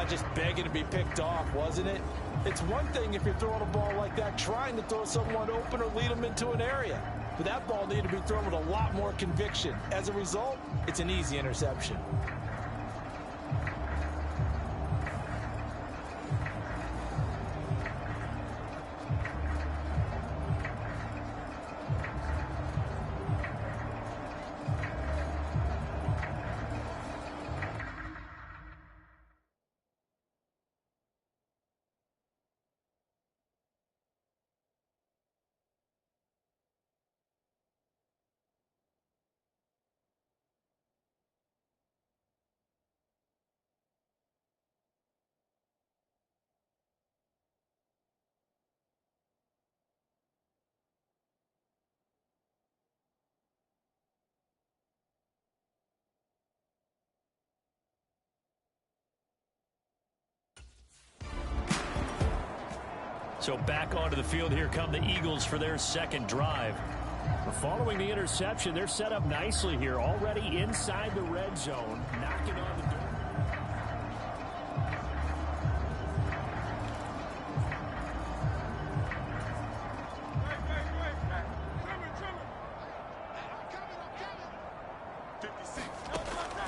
Just begging to be picked off, wasn't it? It's one thing if you're throwing a ball like that, trying to throw someone open or lead them into an area. But that ball needed to be thrown with a lot more conviction. As a result, it's an easy interception. So back onto the field, here come the Eagles for their second drive. Following the interception, they're set up nicely here, already inside the red zone, knocking on the door.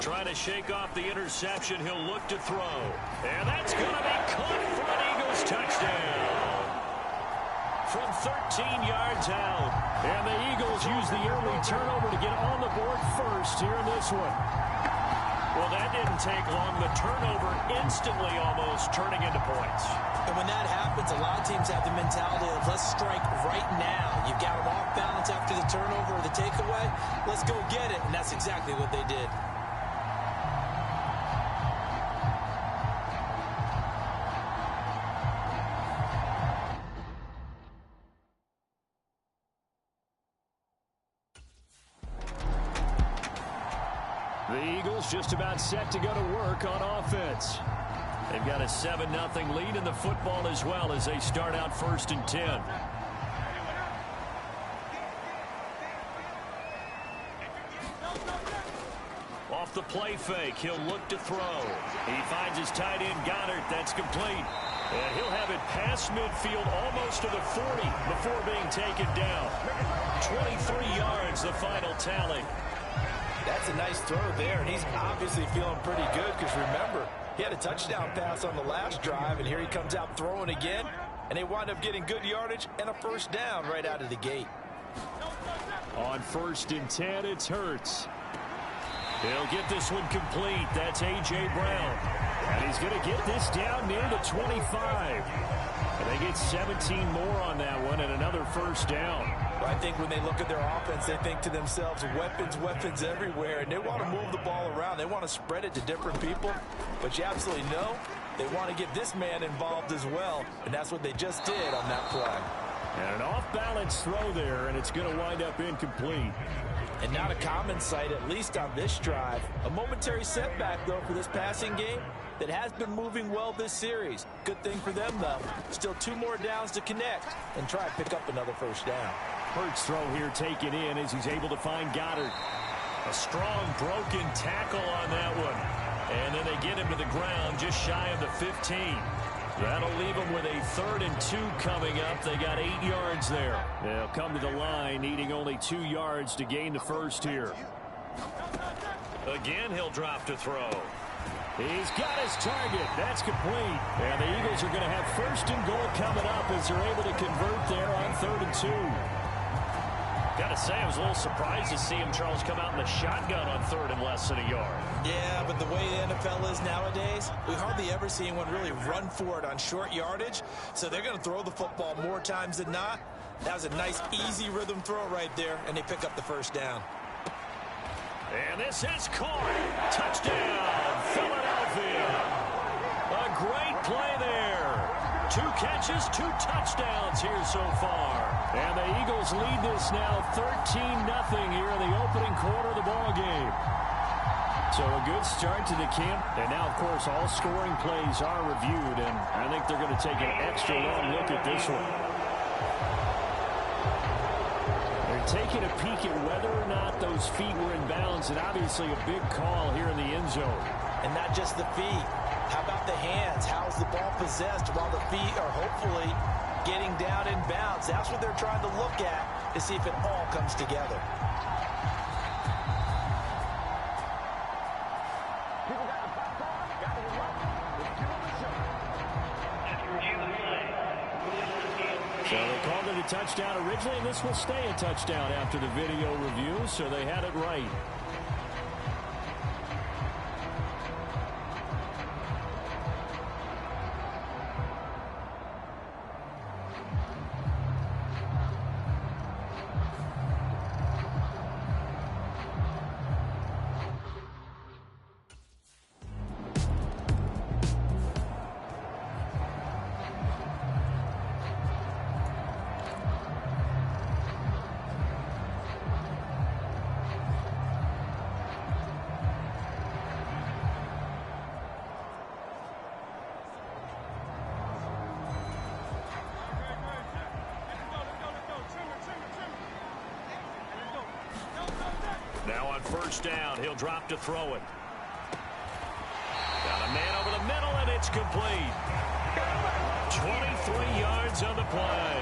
Trying to shake off the interception, he'll look to throw. And that's going to be caught for an Eagles touchdown. from 13 yards out. And the Eagles use the early turnover to get on the board first here in this one. Well, that didn't take long. The turnover instantly almost turning into points. And when that happens, a lot of teams have the mentality of let's strike right now. You've got them off balance after the turnover or the takeaway. Let's go get it. And that's exactly what they did. The Eagles just about set to go to work on offense. They've got a 7-0 lead in the football as well as they start out 1st and 10. Off the play fake, he'll look to throw. He finds his tight end Goddard. That's complete. And he'll have it past midfield almost to the 40 before being taken down. 23 yards, the final tally. That's a nice throw there, and he's obviously feeling pretty good because remember, he had a touchdown pass on the last drive, and here he comes out throwing again, and they wind up getting good yardage and a first down right out of the gate. On 1st and 10, it's Hurts. He'll get this one complete. That's A.J. Brown. And he's going to get this down near the 25. And they get 17 more on that one and another first down. I think when they look at their offense, they think to themselves, weapons, weapons everywhere, and they want to move the ball around. They want to spread it to different people, but you absolutely know they want to get this man involved as well, and that's what they just did on that play. And an off-balance throw there, and it's going to wind up incomplete. And not a common sight, at least on this drive. A momentary setback, though, for this passing game that has been moving well this series. Good thing for them, though. Still 2 more downs to connect and try to pick up another first down. Hurts throw here taken in as he's able to find Goddard. A strong broken tackle on that one. And then they get him to the ground just shy of the 15. That'll leave them with a 3rd and 2 coming up. They got 8 yards there. They'll come to the line needing only 2 yards to gain the first here. Again, he'll drop to throw. He's got his target. That's complete. And the Eagles are going to have 1st and goal coming up as they're able to convert there on 3rd and 2. Got to say, I was a little surprised to see him, Charles, come out in the shotgun on 3rd and less than a yard. Yeah, but the way the NFL is nowadays, we hardly ever see anyone really run for it on short yardage. So they're going to throw the football more times than not. That was a nice, easy rhythm throw right there, and they pick up the first down. And this is caught. Touchdown, Philadelphia. A great play there. 2 catches, 2 touchdowns here so far. And the Eagles lead this now 13-0 here in the opening quarter of the ball game. So a good start to the camp. And now, of course, all scoring plays are reviewed. And I think they're going to take an extra long look at this one. They're taking a peek at whether or not those feet were in bounds. And obviously a big call here in the end zone. And not just the feet. How about the hands? How's the ball possessed while the feet are hopefully getting down in bounds? That's what they're trying to look at to see if it all comes together. So they called it a touchdown originally, and this will stay a touchdown after the video review, so they had it right. Now on 1st down, he'll drop to throw it. Got a man over the middle, and it's complete. 23 yards on the play.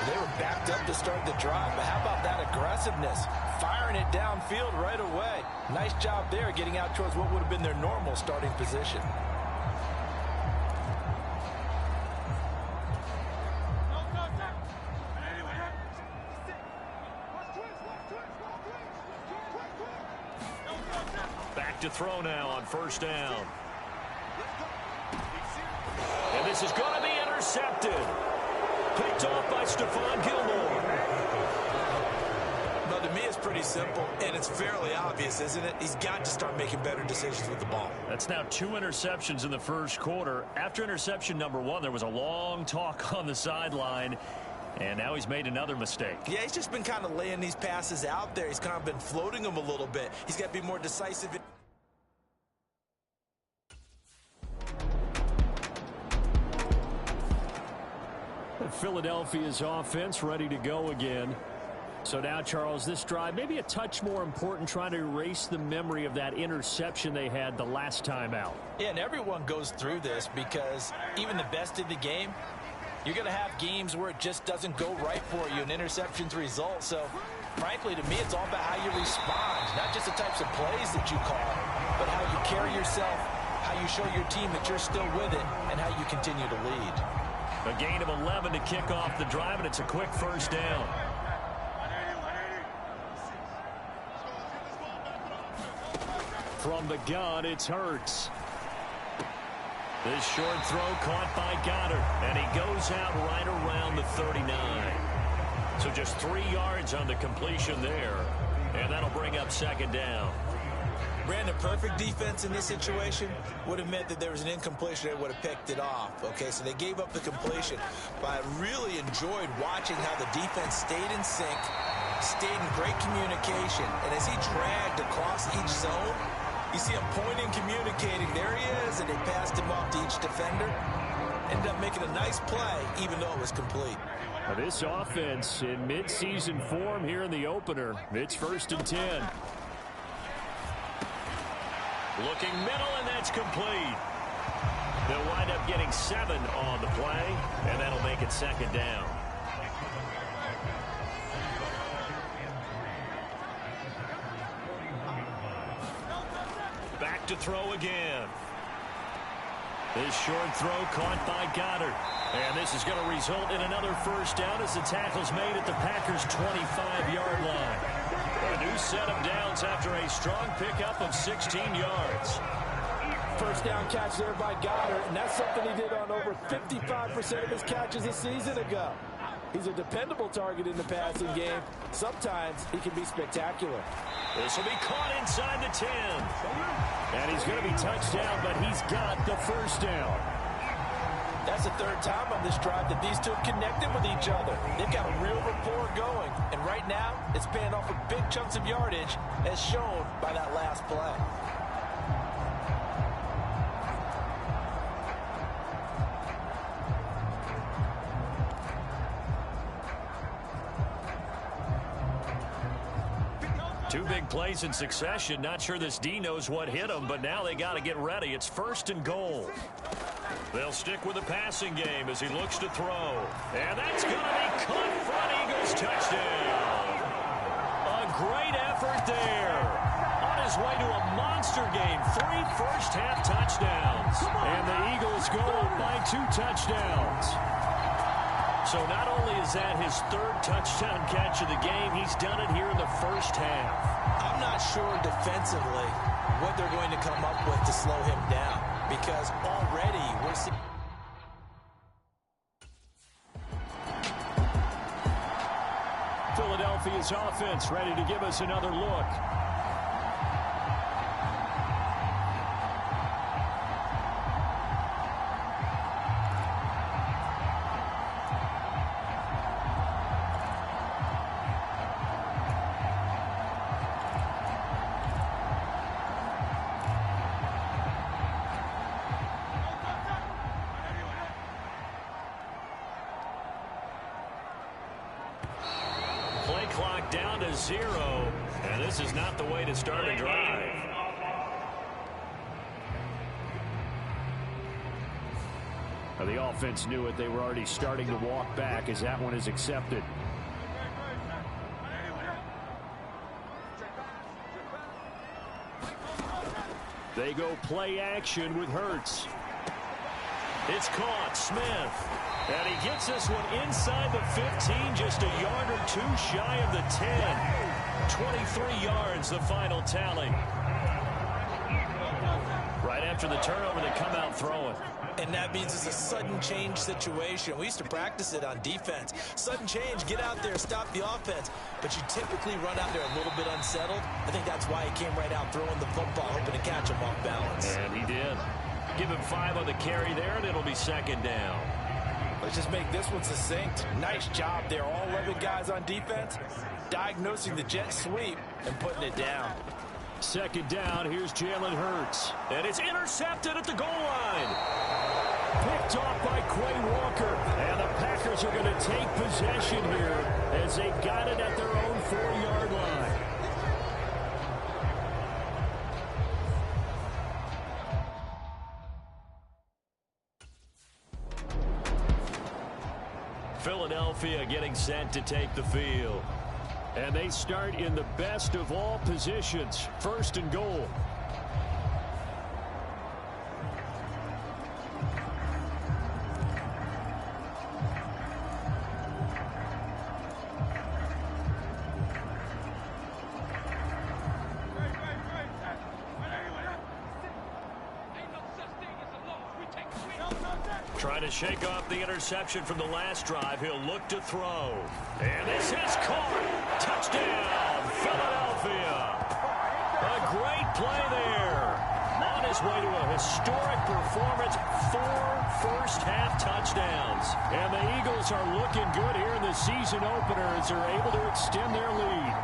They were backed up to start the drive, but how about that aggressiveness? Firing it downfield right away. Nice job there getting out towards what would have been their normal starting position. to throw now on first down. And this is going to be intercepted. Picked off by Stephon Gilmore. Well, to me, it's pretty simple, and it's fairly obvious, isn't it? He's got to start making better decisions with the ball. That's now 2 interceptions in the first quarter. After interception number 1, there was a long talk on the sideline, and now he's made another mistake. Yeah, he's just been kind of laying these passes out there. He's kind of been floating them a little bit. He's got to be more decisive. Philadelphia's offense ready to go again. So now, Charles, this drive maybe a touch more important, trying to erase the memory of that interception they had the last time out. Yeah, and everyone goes through this because even the best in the game, you're going to have games where it just doesn't go right for you and interceptions result. So, frankly, to me, it's all about how you respond, not just the types of plays that you call, but how you carry yourself, how you show your team that you're still with it, and how you continue to lead. A gain of 11 to kick off the drive, and it's a quick first down. From the gun, it's Hurts. This short throw caught by Goddard, and he goes out right around the 39. So just 3 yards on the completion there, and that'll bring up second down. Brandon, perfect defense in this situation would have meant that there was an incompletion that would have picked it off. Okay, so they gave up the completion. But I really enjoyed watching how the defense stayed in sync, stayed in great communication. And as he dragged across each zone, you see him pointing, communicating. There he is, and they passed him off to each defender. Ended up making a nice play, even though it was complete. Now this offense in midseason form here in the opener. It's 1st and 10. Looking middle, and that's complete. They'll wind up getting 7 on the play, and that'll make it second down. Back to throw again. This short throw caught by Goddard. And this is going to result in another first down as the tackle's made at the Packers' 25-yard line. A new set of downs after a strong pickup of 16 yards. First down catch there by Goddard, and that's something he did on over 55% of his catches a season ago. He's a dependable target in the passing game. Sometimes he can be spectacular. This will be caught inside the 10. And he's going to be touched down, but he's got the first down. That's the 3rd time on this drive that these two have connected with each other. They've got a real rapport going, and right now it's paying off with big chunks of yardage, as shown by that last play. Two big plays in succession. Not sure this D knows what hit him, but now they got to get ready. It's 1st and goal. They'll stick with the passing game as he looks to throw. And that's going to be caught front. Eagles touchdown. A great effort there. On his way to a monster game. 3 first-half touchdowns. And the Eagles go up by 2 touchdowns. So not only is that his 3rd touchdown catch of the game, he's done it here in the first half. I'm not sure defensively what they're going to come up with to slow him down, because already we're seeing... Philadelphia's offense ready to give us another look. Play clock down to 0, and this is not the way to start a drive. Well, the offense knew it. They were already starting to walk back as that one is accepted. They go play action with Hurts. It's caught. Smith. And he gets this one inside the 15, just a yard or 2 shy of the 10. 23 yards, the final tally. Right after the turnover, they come out throwing. And that means it's a sudden change situation. We used to practice it on defense. Sudden change, get out there, stop the offense. But you typically run out there a little bit unsettled. I think that's why he came right out throwing the football, hoping to catch him off balance. And he did. Give him 5 on the carry there, and it'll be second down. Let's just make this one succinct. Nice job there. All 11 guys on defense, diagnosing the jet sweep and putting it down. Second down, here's Jalen Hurts. And it's intercepted at the goal line. Picked off by Quay Walker. And the Packers are going to take possession here as they got it at their own 4-yard line. Philadelphia getting set to take the field. And they start in the best of all positions, first and goal. Trying to shake off the interception from the last drive. He'll look to throw. And this is caught. Touchdown, Philadelphia. A great play there. On his way to a historic performance, 4 first-half touchdowns. And the Eagles are looking good here in the season opener as they're able to extend their lead.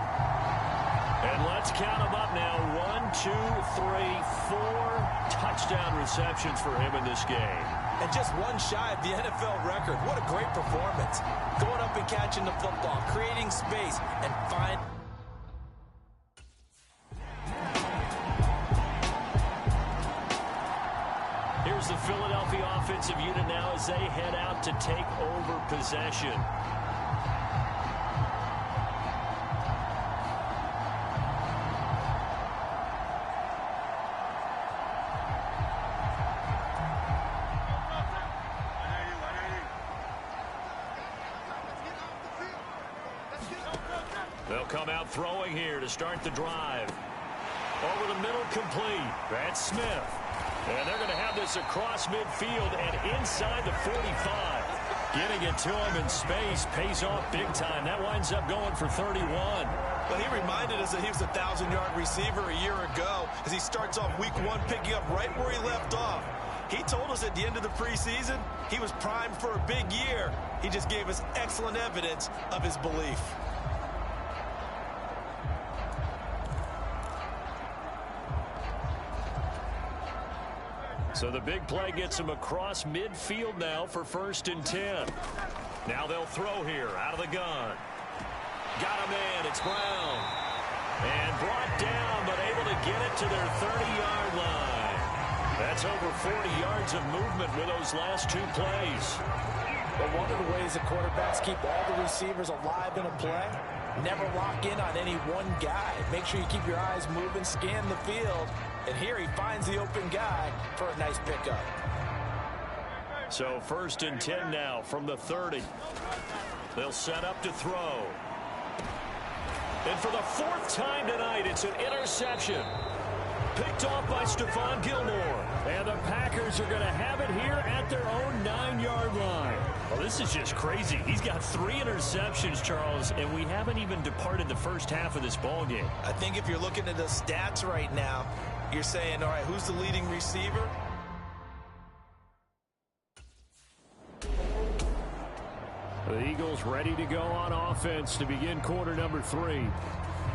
And let's count them up now. 1, 2, 3, 4 touchdown receptions for him in this game. And just one shy of the NFL record. What a great performance. Going up and catching the football, creating space, and find. Here's the Philadelphia offensive unit now as they head out to take over possession. They'll come out throwing here to start the drive. Over the middle, complete. That's Smith. And they're going to have this across midfield and inside the 45. Getting it to him in space pays off big time. That winds up going for 31. Well, he reminded us that he was a 1,000-yard receiver a year ago as he starts off week 1 picking up right where he left off. He told us at the end of the preseason he was primed for a big year. He just gave us excellent evidence of his belief. So the big play gets him across midfield now for 1st and 10. Now they'll throw here out of the gun. Got a man. It's Brown. And brought down, but able to get it to their 30-yard line. That's over 40 yards of movement with those last 2 plays. But one of the ways the quarterbacks keep all the receivers alive in a play, never lock in on any one guy. Make sure you keep your eyes moving, scan the field. And here he finds the open guy for a nice pickup. So 1st and 10 now from the 30. They'll set up to throw. And for the 4th time tonight, it's an interception. Picked off by Stephon Gilmore. And the Packers are going to have it here at their own 9-yard line. Well, this is just crazy. He's got 3 interceptions, Charles, and we haven't even departed the first half of this ball game. I think if you're looking at the stats right now, you're saying, all right, who's the leading receiver? The Eagles ready to go on offense to begin quarter number 3.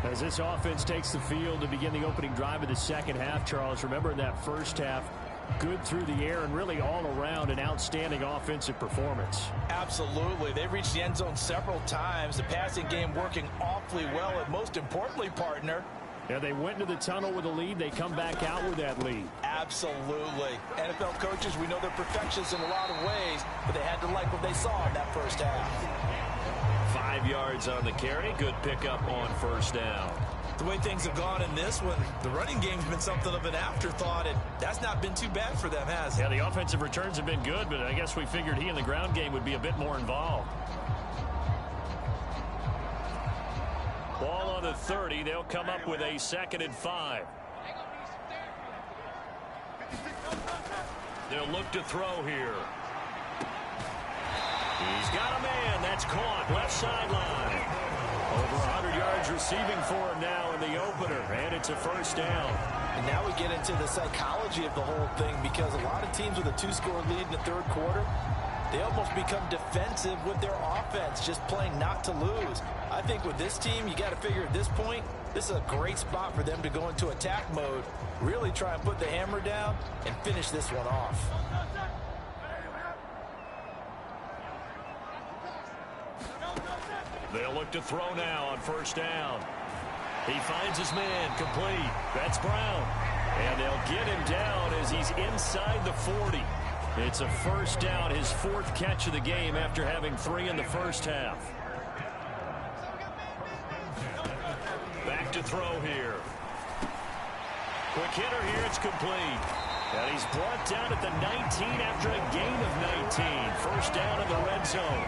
As this offense takes the field to begin the opening drive of the second half, Charles, remember in that first half, good through the air and really all around an outstanding offensive performance. Absolutely. They reached the end zone several times. The passing game working awfully well, and most importantly, partner, yeah, they went into the tunnel with a lead. They come back out with that lead. Absolutely. NFL coaches, we know they're perfectionists in a lot of ways, but they had to like what they saw in that first half. 5 yards on the carry. Good pickup on 1st down. The way things have gone in this one, the running game's been something of an afterthought, and that's not been too bad for them, has it? Yeah, the offensive returns have been good, but I guess we figured he in the ground game would be a bit more involved. Ball on the 30. They'll come up with a 2nd and 5. They'll look to throw here. He's got a man. That's caught. Left sideline. Over 100 yards receiving for him now in the opener. And it's a first down. And now we get into the psychology of the whole thing, because a lot of teams with a 2-score lead in the third quarter, they almost become defensive with their offense, just playing not to lose. I think with this team, you got to figure at this point, this is a great spot for them to go into attack mode, really try and put the hammer down and finish this one off. They'll look to throw now on first down. He finds his man, complete. That's Brown. And they'll get him down as he's inside the 40. It's a first down, his 4th catch of the game after having 3 in the first half. Back to throw here. Quick hitter here, it's complete. And he's brought down at the 19 after a gain of 19. First down in the red zone.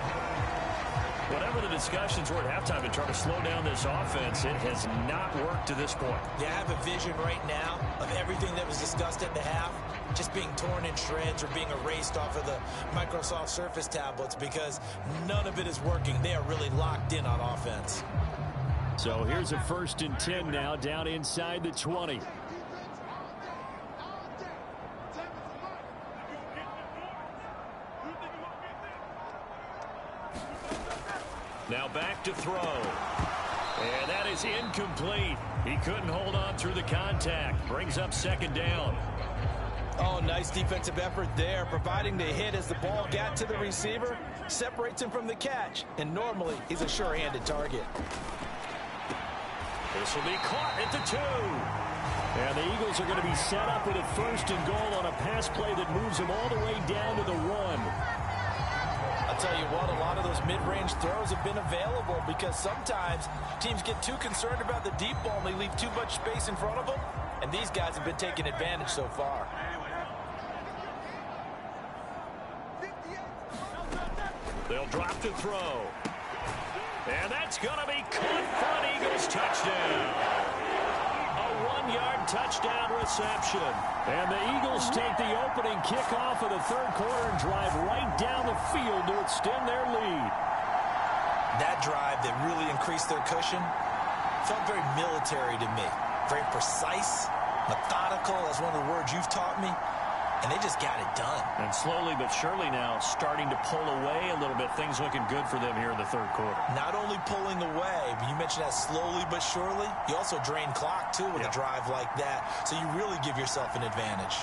Whatever the discussions were at halftime to try to slow down this offense, it has not worked to this point. Yeah, I have a vision right now of everything that was discussed at the half just being torn in shreds or being erased off of the Microsoft Surface tablets, because none of it is working. They are really locked in on offense. So here's a 1st and 10 now, down inside the 20. Now back to throw. And that is incomplete. He couldn't hold on through the contact. Brings up 2nd down. Oh, nice defensive effort there, providing the hit as the ball got to the receiver, separates him from the catch, and normally he's a sure-handed target. This will be caught at the 2. And the Eagles are going to be set up with a 1st and goal on a pass play that moves them all the way down to the 1. I'll tell you what, a lot of those mid-range throws have been available, because sometimes teams get too concerned about the deep ball and they leave too much space in front of them, and these guys have been taking advantage so far. They'll drop to throw. And that's going to be caught for an Eagles touchdown. A 1-yard touchdown reception. And the Eagles take the opening kickoff of the third quarter and drive right down the field to extend their lead. That drive that really increased their cushion felt very military to me. Very precise, methodical. That's one of the words you've taught me. And they just got it done. And slowly but surely now starting to pull away a little bit. Things looking good for them here in the third quarter. Not only pulling away, but you mentioned that slowly but surely. You also drain clock, too, with a drive like that. So you really give yourself an advantage.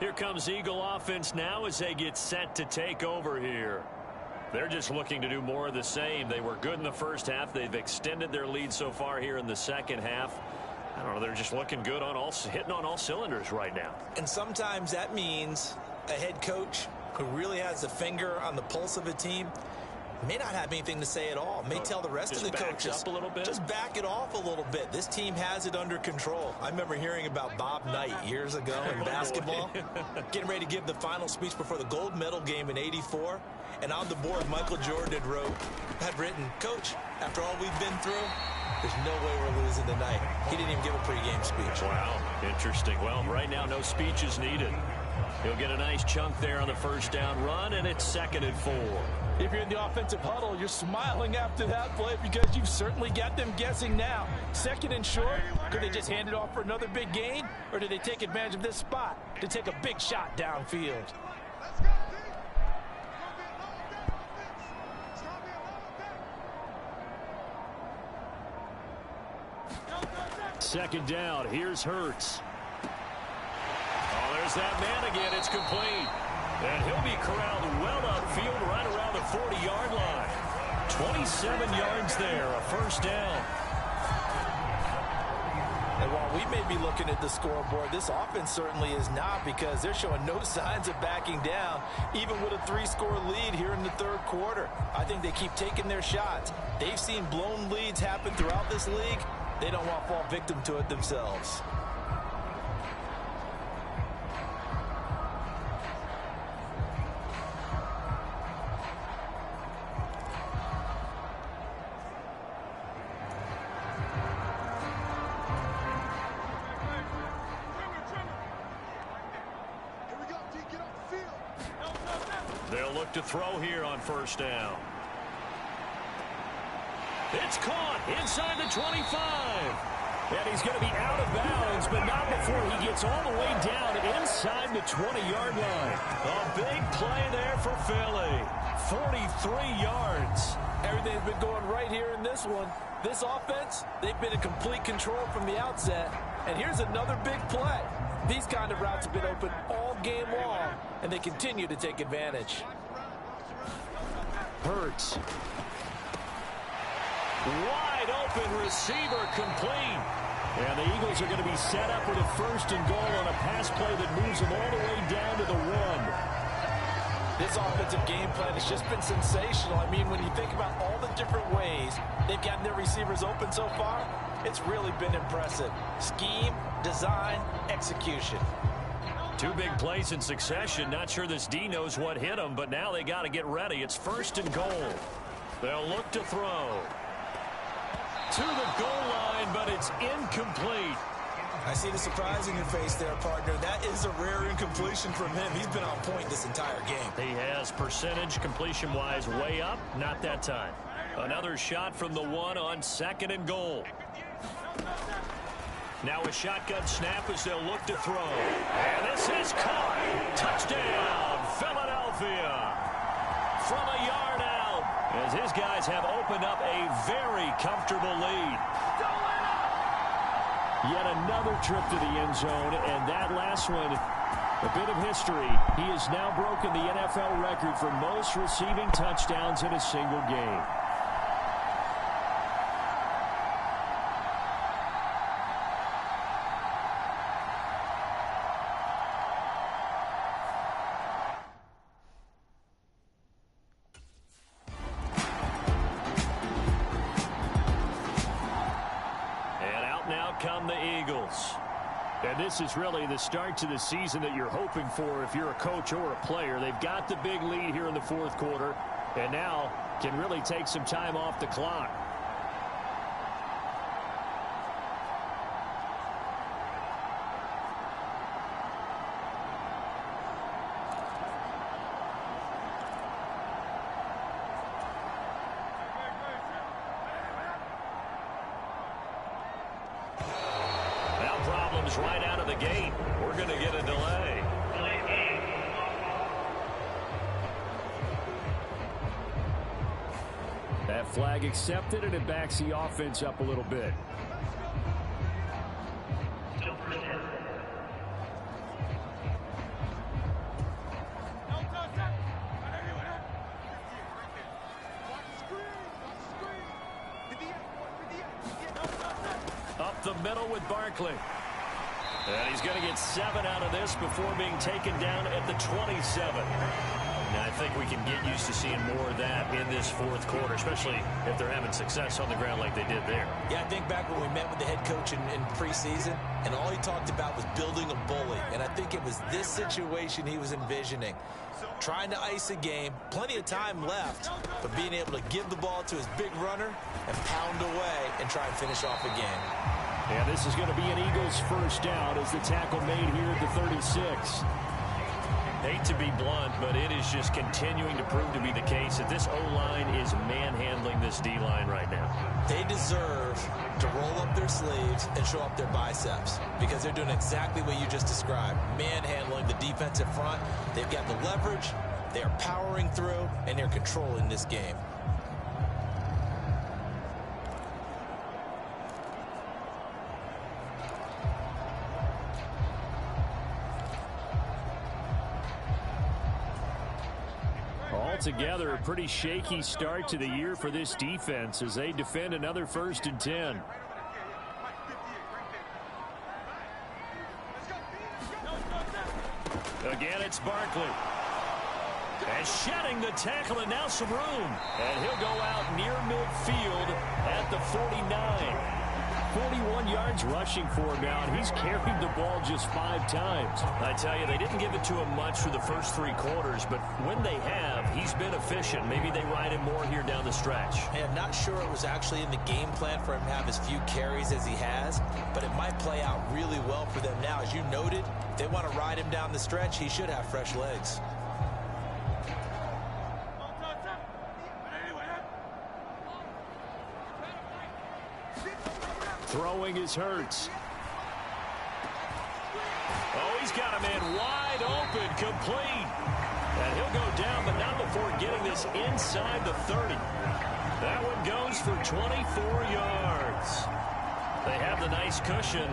Here comes Eagle offense now as they get set to take over here. They're just looking to do more of the same. They were good in the first half. They've extended their lead so far here in the second half. I don't know. They're just looking good on hitting on all cylinders right now. And sometimes that means a head coach who really has a finger on the pulse of a team may not have anything to say at all. May tell the rest of the coaches, up a little bit. Just back it off a little bit. This team has it under control. I remember hearing about Bob Knight years ago in basketball, getting ready to give the final speech before the gold medal game in '84. And on the board, Michael Jordan had written, "Coach, after all we've been through, there's no way we're losing tonight." He didn't even give a pregame speech. Wow, interesting. Well, right now, no speech is needed. He'll get a nice chunk there on the first down run, and it's 2nd and 4. If you're in the offensive huddle, you're smiling after that play because you've certainly got them guessing now. 2nd and short, could they just hand it off for another big gain? Or do they take advantage of this spot to take a big shot downfield? Second down. Here's Hurts. Oh, there's that man again. It's complete. And he'll be corralled well upfield right around the 40-yard line. 27 yards there, a first down. And while we may be looking at the scoreboard, this offense certainly is not, because they're showing no signs of backing down, even with a 3-score lead here in the third quarter. I think they keep taking their shots. They've seen blown leads happen throughout this league. They don't want to fall victim to it themselves. They'll look to throw here on first down. It's caught inside the 25. And he's going to be out of bounds, but not before he gets all the way down inside the 20-yard line. A big play there for Philly. 43 yards. Everything's been going right here in this one. This offense, they've been in complete control from the outset. And here's another big play. These kind of routes have been open all game long, and they continue to take advantage. Hurts. Wide open receiver complete. And the Eagles are going to be set up with a 1st and goal on a pass play that moves them all the way down to the 1. This offensive game plan has just been sensational. I mean, when you think about all the different ways they've gotten their receivers open so far, it's really been impressive. Scheme, design, execution. 2 big plays in succession. Not sure this D knows what hit them, but now they got to get ready. It's 1st and goal. They'll look to throw. To the goal line, but it's incomplete. I see the surprise in your face there, partner. That is a rare incompletion from him. He's been on point this entire game. He has percentage completion-wise way up. Not that time. Another shot from the 1 on 2nd and goal. Now a shotgun snap as they'll look to throw. And this is caught. Touchdown, Philadelphia. From a yard out, as his guys have opened up a very comfortable lead. Yet another trip to the end zone, and that last one, a bit of history. He has now broken the NFL record for most receiving touchdowns in a single game. Come the Eagles. And this is really the start to the season that you're hoping for if you're a coach or a player. They've got the big lead here in the 4th quarter, and now can really take some time off the clock. Right out of the gate. We're going to get a delay. That flag accepted, and it backs the offense up a little bit. middle with Barkley. And he's going to get 7 out of this before being taken down at the 27. Now, I think we can get used to seeing more of that in this fourth quarter, especially if they're having success on the ground like they did there. Yeah, I think back when we met with the head coach in preseason, and all he talked about was building a bully. And I think it was this situation he was envisioning. Trying to ice a game, plenty of time left, but being able to give the ball to his big runner and pound away and try and finish off a game. And this is going to be an Eagles first down as the tackle made here at the 36. Hate to be blunt, but it is just continuing to prove to be the case that this O-line is manhandling this D-line right now. They deserve to roll up their sleeves and show up their biceps because they're doing exactly what you just described, manhandling the defensive front. They've got the leverage, they're powering through, and they're controlling this game. Altogether, a pretty shaky start to the year for this defense as they defend another 1st and 10. Again, it's Barkley. And shedding the tackle, and now some room. And he'll go out near midfield at the 49. 41 yards rushing for him now, and he's carried the ball just 5 times. I tell you, they didn't give it to him much for the first 3 quarters, but when they have, he's been efficient. Maybe they ride him more here down the stretch. I'm not sure it was actually in the game plan for him to have as few carries as he has, but it might play out really well for them now. As you noted, if they want to ride him down the stretch, he should have fresh legs. Throwing is Hurts. Oh, he's got a man wide open, complete. And he'll go down, but not before getting this inside the 30. That one goes for 24 yards. They have the nice cushion.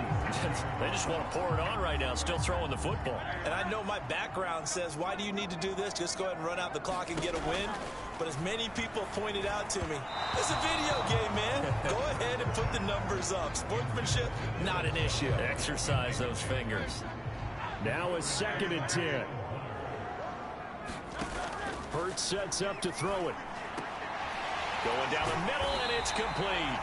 They just want to pour it on right now, still throwing the football. And I know my background says, why do you need to do this? Just go ahead and run out the clock and get a win. But as many people pointed out to me, it's a video game, man. Go ahead and put the numbers up. Sportsmanship, not an issue. Exercise those fingers. Now a 2nd and 10. Hurts sets up to throw it. Going down the middle, and it's complete.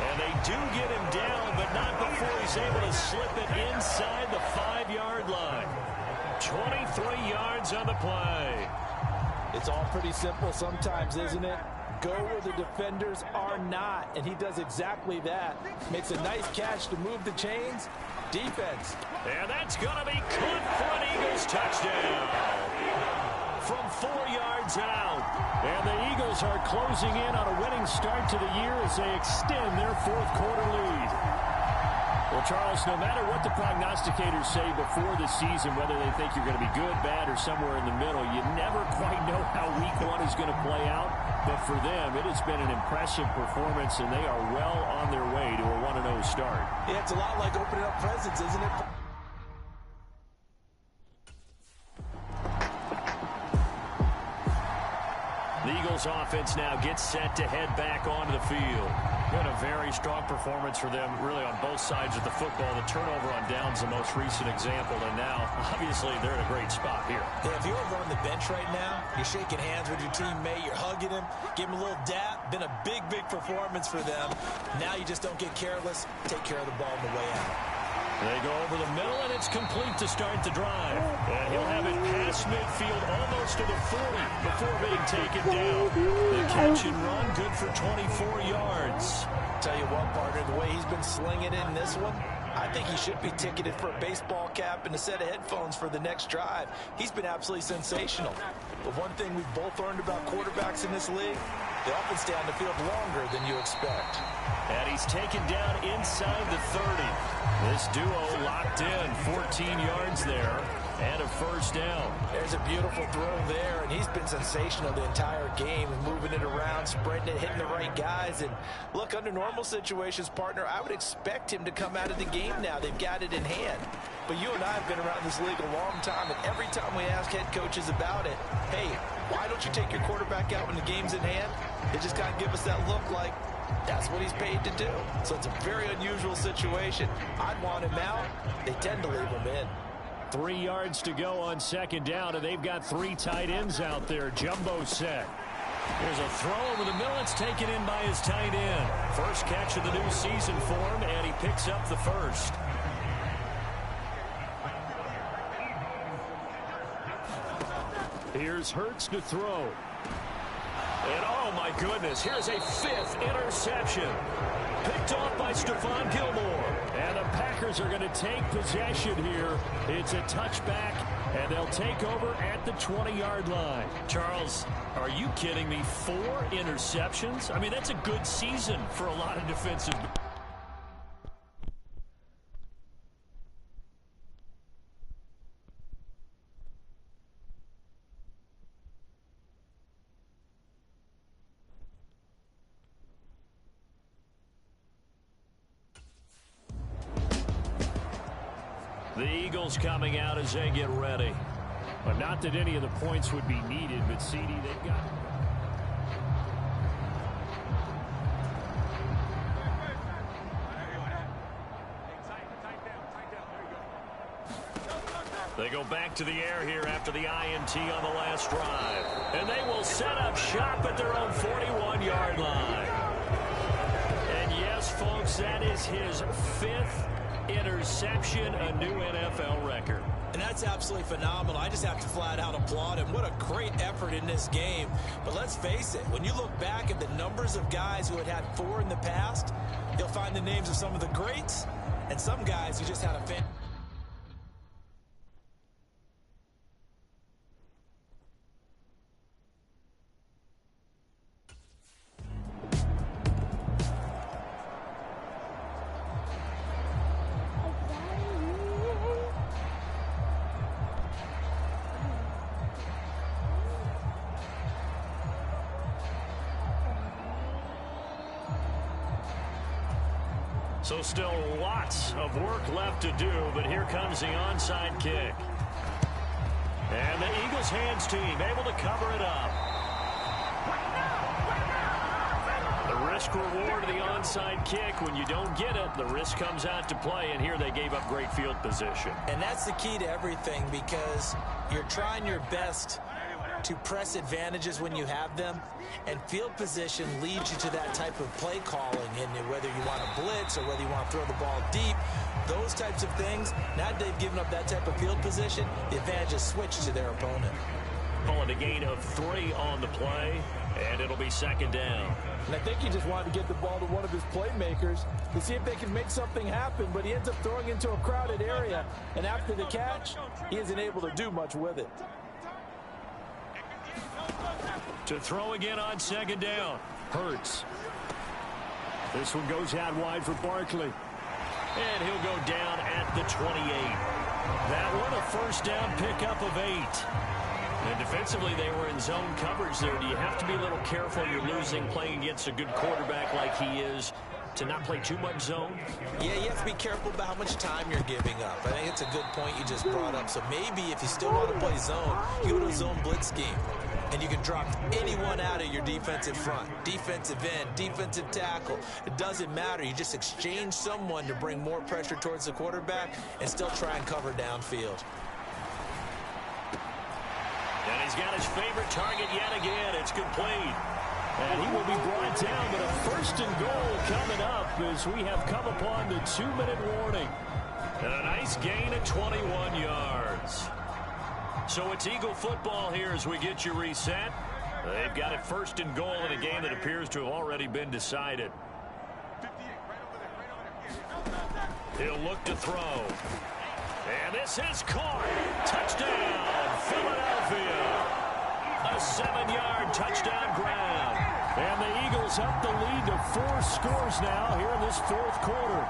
And they do get him down, but not before he's able to slip it inside the 5-yard line. 23 yards on the play. It's all pretty simple sometimes, isn't it? Go where the defenders are not, and he does exactly that. Makes a nice catch to move the chains. Defense. And that's going to be caught for an Eagles touchdown. From 4 yards out. And the Eagles are closing in on a winning start to the year as they extend their 4th quarter lead. Well, Charles, no matter what the prognosticators say before the season, whether they think you're going to be good, bad, or somewhere in the middle, you never quite know how week 1 is going to play out. But for them, it has been an impressive performance, and they are well on their way to a 1-0 start. Yeah, it's a lot like opening up presents, isn't it? The Eagles offense now gets set to head back onto the field. Been a very strong performance for them, really, on both sides of the football. The turnover on downs, the most recent example, and now, obviously, they're in a great spot here. Yeah, if you're over on the bench right now, you're shaking hands with your teammate, you're hugging him, give him a little dap. Been a big, big performance for them. Now you just don't get careless. Take care of the ball on the way out. They go over the middle, and it's complete to start the drive. And he'll have it past midfield almost to the 40 before being taken down. The catch and run, good for 24 yards. Tell you what, partner, the way he's been slinging in this one, I think he should be ticketed for a baseball cap and a set of headphones for the next drive. He's been absolutely sensational. But one thing we've both learned about quarterbacks in this league, they often stay on the field longer than you expect. And he's taken down inside the 30. This duo locked in, 14 yards there, and a first down. There's a beautiful throw there, and he's been sensational the entire game, moving it around, spreading it, hitting the right guys. And look, under normal situations, partner, I would expect him to come out of the game now. They've got it in hand. But you and I have been around this league a long time, and every time we ask head coaches about it, hey, why don't you take your quarterback out when the game's in hand? They just kind of give us that look like, That's what he's paid to do. So it's a very unusual situation. I'd want him out. They tend to leave him in. 3 yards to go on second down, and they've got 3 tight ends out there. Jumbo set. There's a throw over the middle. It's taken in by his tight end. First catch of the new season for him, and he picks up the first. Here's Hurts to throw. And oh my goodness, here's a 5th interception. Picked off by Stephon Gilmore. And the Packers are going to take possession here. It's a touchback, and they'll take over at the 20-yard line. Charles, are you kidding me? 4 interceptions? I mean, that's a good season for a lot of defensive. The Eagles coming out as they get ready. But not that any of the points would be needed, but CD, they've got. They go back to the air here after the INT on the last drive. And they will set up shop at their own 41-yard line. And yes, folks, that is his 5th interception, a new NFL record. And that's absolutely phenomenal. I just have to flat out applaud him. What a great effort in this game. But let's face it, when you look back at the numbers of guys who had 4 in the past, you'll find the names of some of the greats and some guys who just had a fan. So still lots of work left to do, but here comes the onside kick. And the Eagles hands team able to cover it up. The risk reward of the onside kick, when you don't get it, the risk comes out to play, and here they gave up great field position. And that's the key to everything, because you're trying your best to press advantages when you have them, and field position leads you to that type of play calling, and whether you want to blitz or whether you want to throw the ball deep, those types of things. Now they've given up that type of field position, the advantage is switched to their opponent. Calling a gain of 3 on the play, and it'll be second down. And I think he just wanted to get the ball to one of his playmakers to see if they can make something happen, but he ends up throwing into a crowded area, and after the catch, he isn't able to do much with it. To throw again on second down. Hurts. This one goes out wide for Barkley. And he'll go down at the 28. That one a first down pickup of 8. And defensively, they were in zone coverage there. Do you have to be a little careful? You're losing playing against a good quarterback like he is, to not play too much zone? Yeah, you have to be careful about how much time you're giving up. I think it's a good point you just brought up. So maybe if you still want to play zone, you go to a zone blitz scheme. And you can drop anyone out of your defensive front. Defensive end, defensive tackle. It doesn't matter. You just exchange someone to bring more pressure towards the quarterback and still try and cover downfield. And he's got his favorite target yet again. It's complete. And he will be brought down, but a first and goal coming up as we have come upon the 2-minute warning. And a nice gain of 21 yards. So it's Eagle football here as we get you reset. They've got it first and goal in a game that appears to have already been decided. He'll look to throw. And this is caught. Touchdown, Philadelphia. A 7-yard touchdown grab. And the Eagles up the lead to 4 scores now here in this 4th quarter.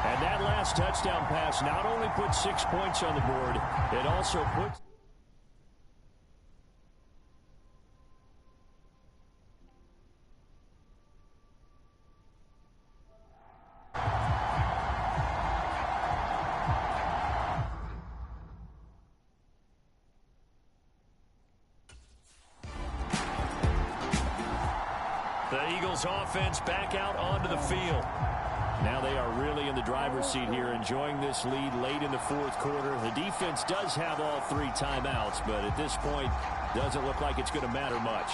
And that last touchdown pass not only put 6 points on the board, it also puts... Eagles offense back out onto the field. Now they are really in the driver's seat here, enjoying this lead late in the fourth quarter. The defense does have all 3 timeouts, but at this point, doesn't look like it's going to matter much.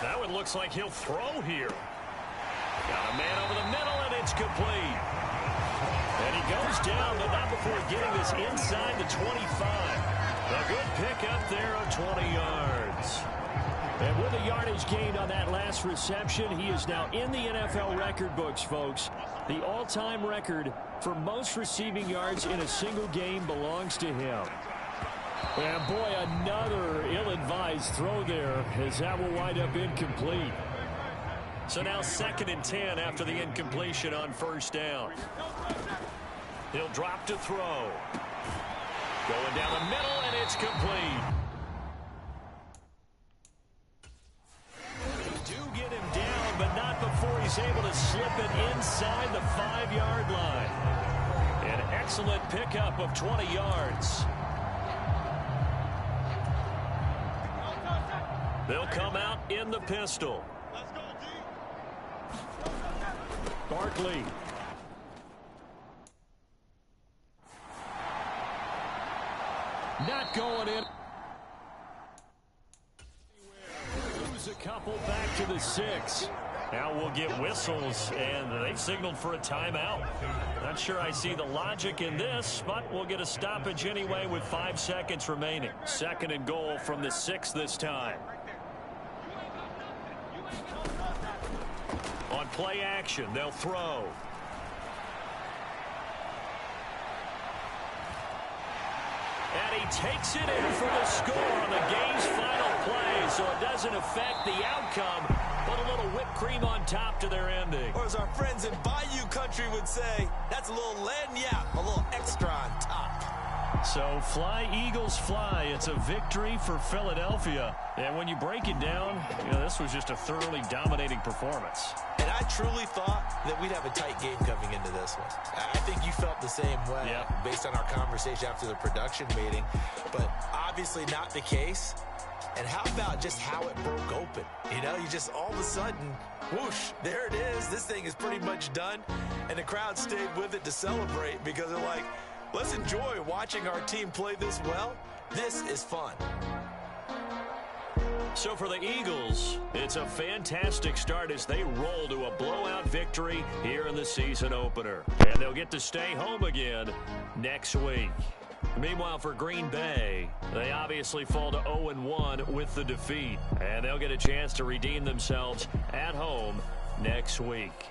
That one looks like he'll throw here. Got a man over the middle, and it's complete. And he goes down, but not before getting this inside the 25. A good pickup there of 20 yards. And with the yardage gained on that last reception, he is now in the NFL record books, folks. The all-time record for most receiving yards in a single game belongs to him. And boy, another ill-advised throw there, as that will wind up incomplete. So now 2nd and 10 after the incompletion on first down. He'll drop to throw. Going down the middle, and it's complete. They do get him down, but not before he's able to slip it inside the 5-yard line. An excellent pickup of 20 yards. They'll come out in the pistol. Barkley. Not going in. Lose a couple back to the 6. Now we'll get whistles, and they've signaled for a timeout. Not sure I see the logic in this, but we'll get a stoppage anyway with 5 seconds remaining. 2nd and goal from the 6 this time. On play action, they'll throw. And he takes it in for the score on the game's final play, so it doesn't affect the outcome, but a little whipped cream on top to their ending. Or as our friends in Bayou Country would say, that's a little lagniappe, a little extra on top. So fly, Eagles, fly. It's a victory for Philadelphia. And when you break it down, this was just a thoroughly dominating performance. And I truly thought that we'd have a tight game coming into this one. I think you felt the same way based on our conversation after the production meeting, but obviously not the case. And how about just how it broke open? You just all of a sudden, whoosh, there it is. This thing is pretty much done. And the crowd stayed with it to celebrate because they're like, let's enjoy watching our team play this well. This is fun. So for the Eagles, it's a fantastic start as they roll to a blowout victory here in the season opener. And they'll get to stay home again next week. Meanwhile, for Green Bay, they obviously fall to 0-1 with the defeat. And they'll get a chance to redeem themselves at home next week.